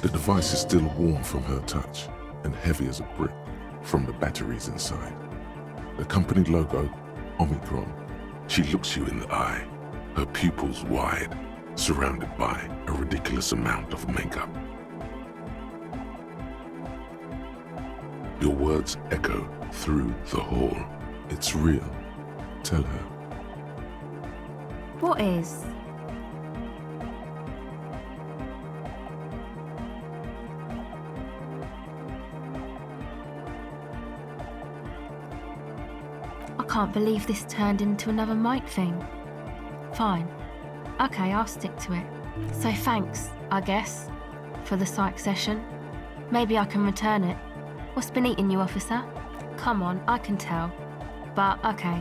The device is still warm from her touch and heavy as a brick from the batteries inside. The company logo, Omicron. She looks you in the eye, her pupils wide, surrounded by a ridiculous amount of makeup. Your words echo through the hall. It's real. Tell her. What is? I can't believe this turned into another mic thing. Fine. Okay, I'll stick to it. So thanks, I guess, for the psych session. Maybe I can return it. What's been eating you, officer? Come on, I can tell. But, okay.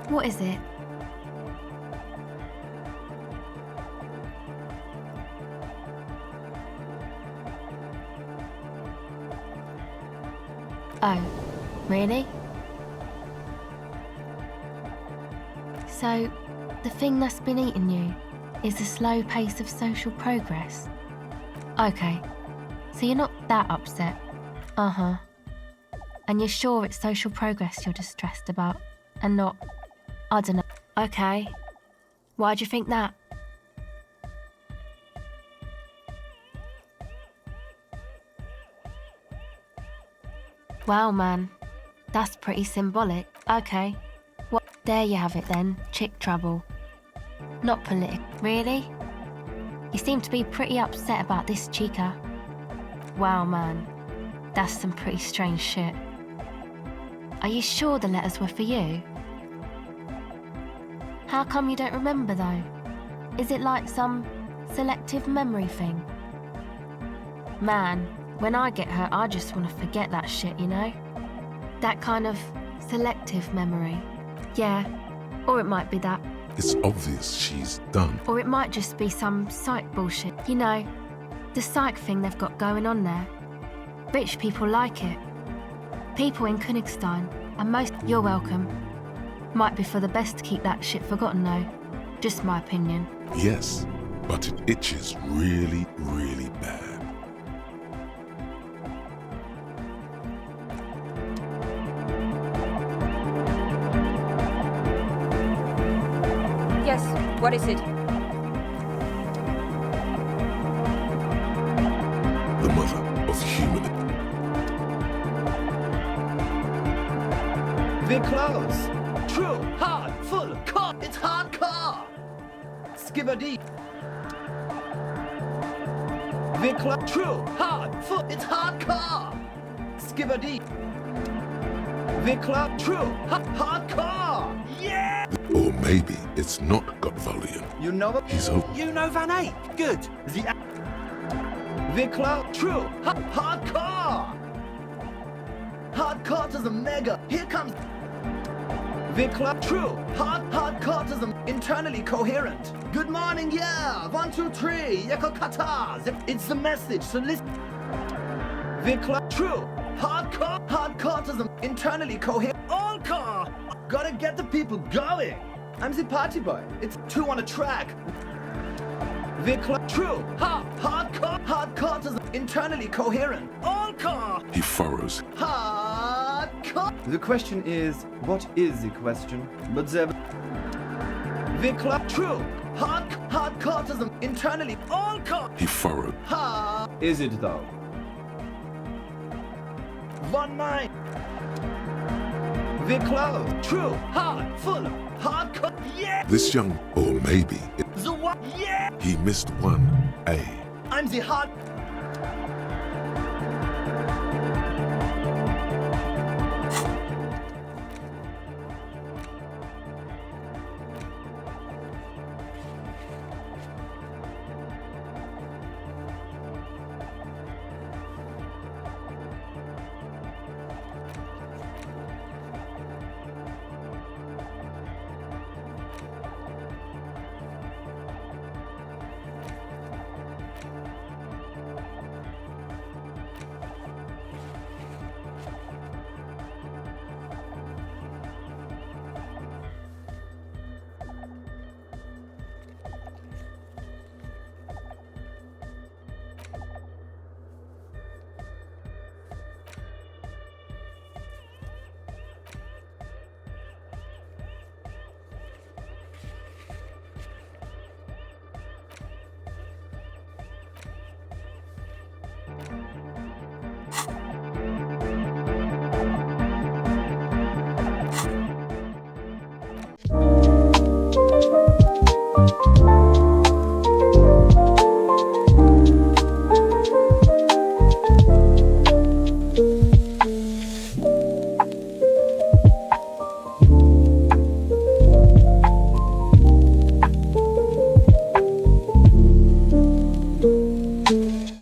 What is it? Oh, really? So, the thing that's been eating you is the slow pace of social progress? Okay, so you're not that upset. Uh-huh. And you're sure it's social progress you're distressed about, and not, I don't know. Okay. Why do you think that? Wow, man. That's pretty symbolic. Okay. Well, there you have it then. Chick trouble. Not political. Really? You seem to be pretty upset about this, chica. Wow, man. That's some pretty strange shit. Are you sure the letters were for you? How come you don't remember, though? Is it like some selective memory thing? Man, when I get hurt, I just want to forget that shit, you know? That kind of selective memory. Yeah, or it might be that. It's obvious she's done. Or it might just be some psych bullshit. You know, the psych thing they've got going on there. Rich people like it. People in Königstein, and most... You're welcome. Might be for the best to keep that shit forgotten, though. Just my opinion. Yes, but it itches really, really bad. Yes, what is it? The mother of human... We're close. True, hard, full, car. It's hardcore. Skibbity. We're close. True, hard, full. It's hardcore. Skibbity. We're close. True, hardcore. Yeah. Or maybe it's not got volume. You know what? He's over. You know Van Eyck. Good. We're close. True, hardcore. Hardcore to the mega. Here comes. Vikla, true, hardcore internally coherent. Good morning, yeah, 1, 2, 3, Yekokata. It's the message, so listen. Vikla, true, hardcore internally coherent. All car, gotta get the people going. I'm the party boy. It's 2 on a track. Vikla, true, hardcore internally coherent. All car. He furrows. The question is, what is the question? But the Vikla, true, hardcore internally, all car. He furrowed. Is it though? 1-9. Vikla, true, full, hardcore, yeah. This young, or maybe The what? Yeah. he missed one A. I'm the hard.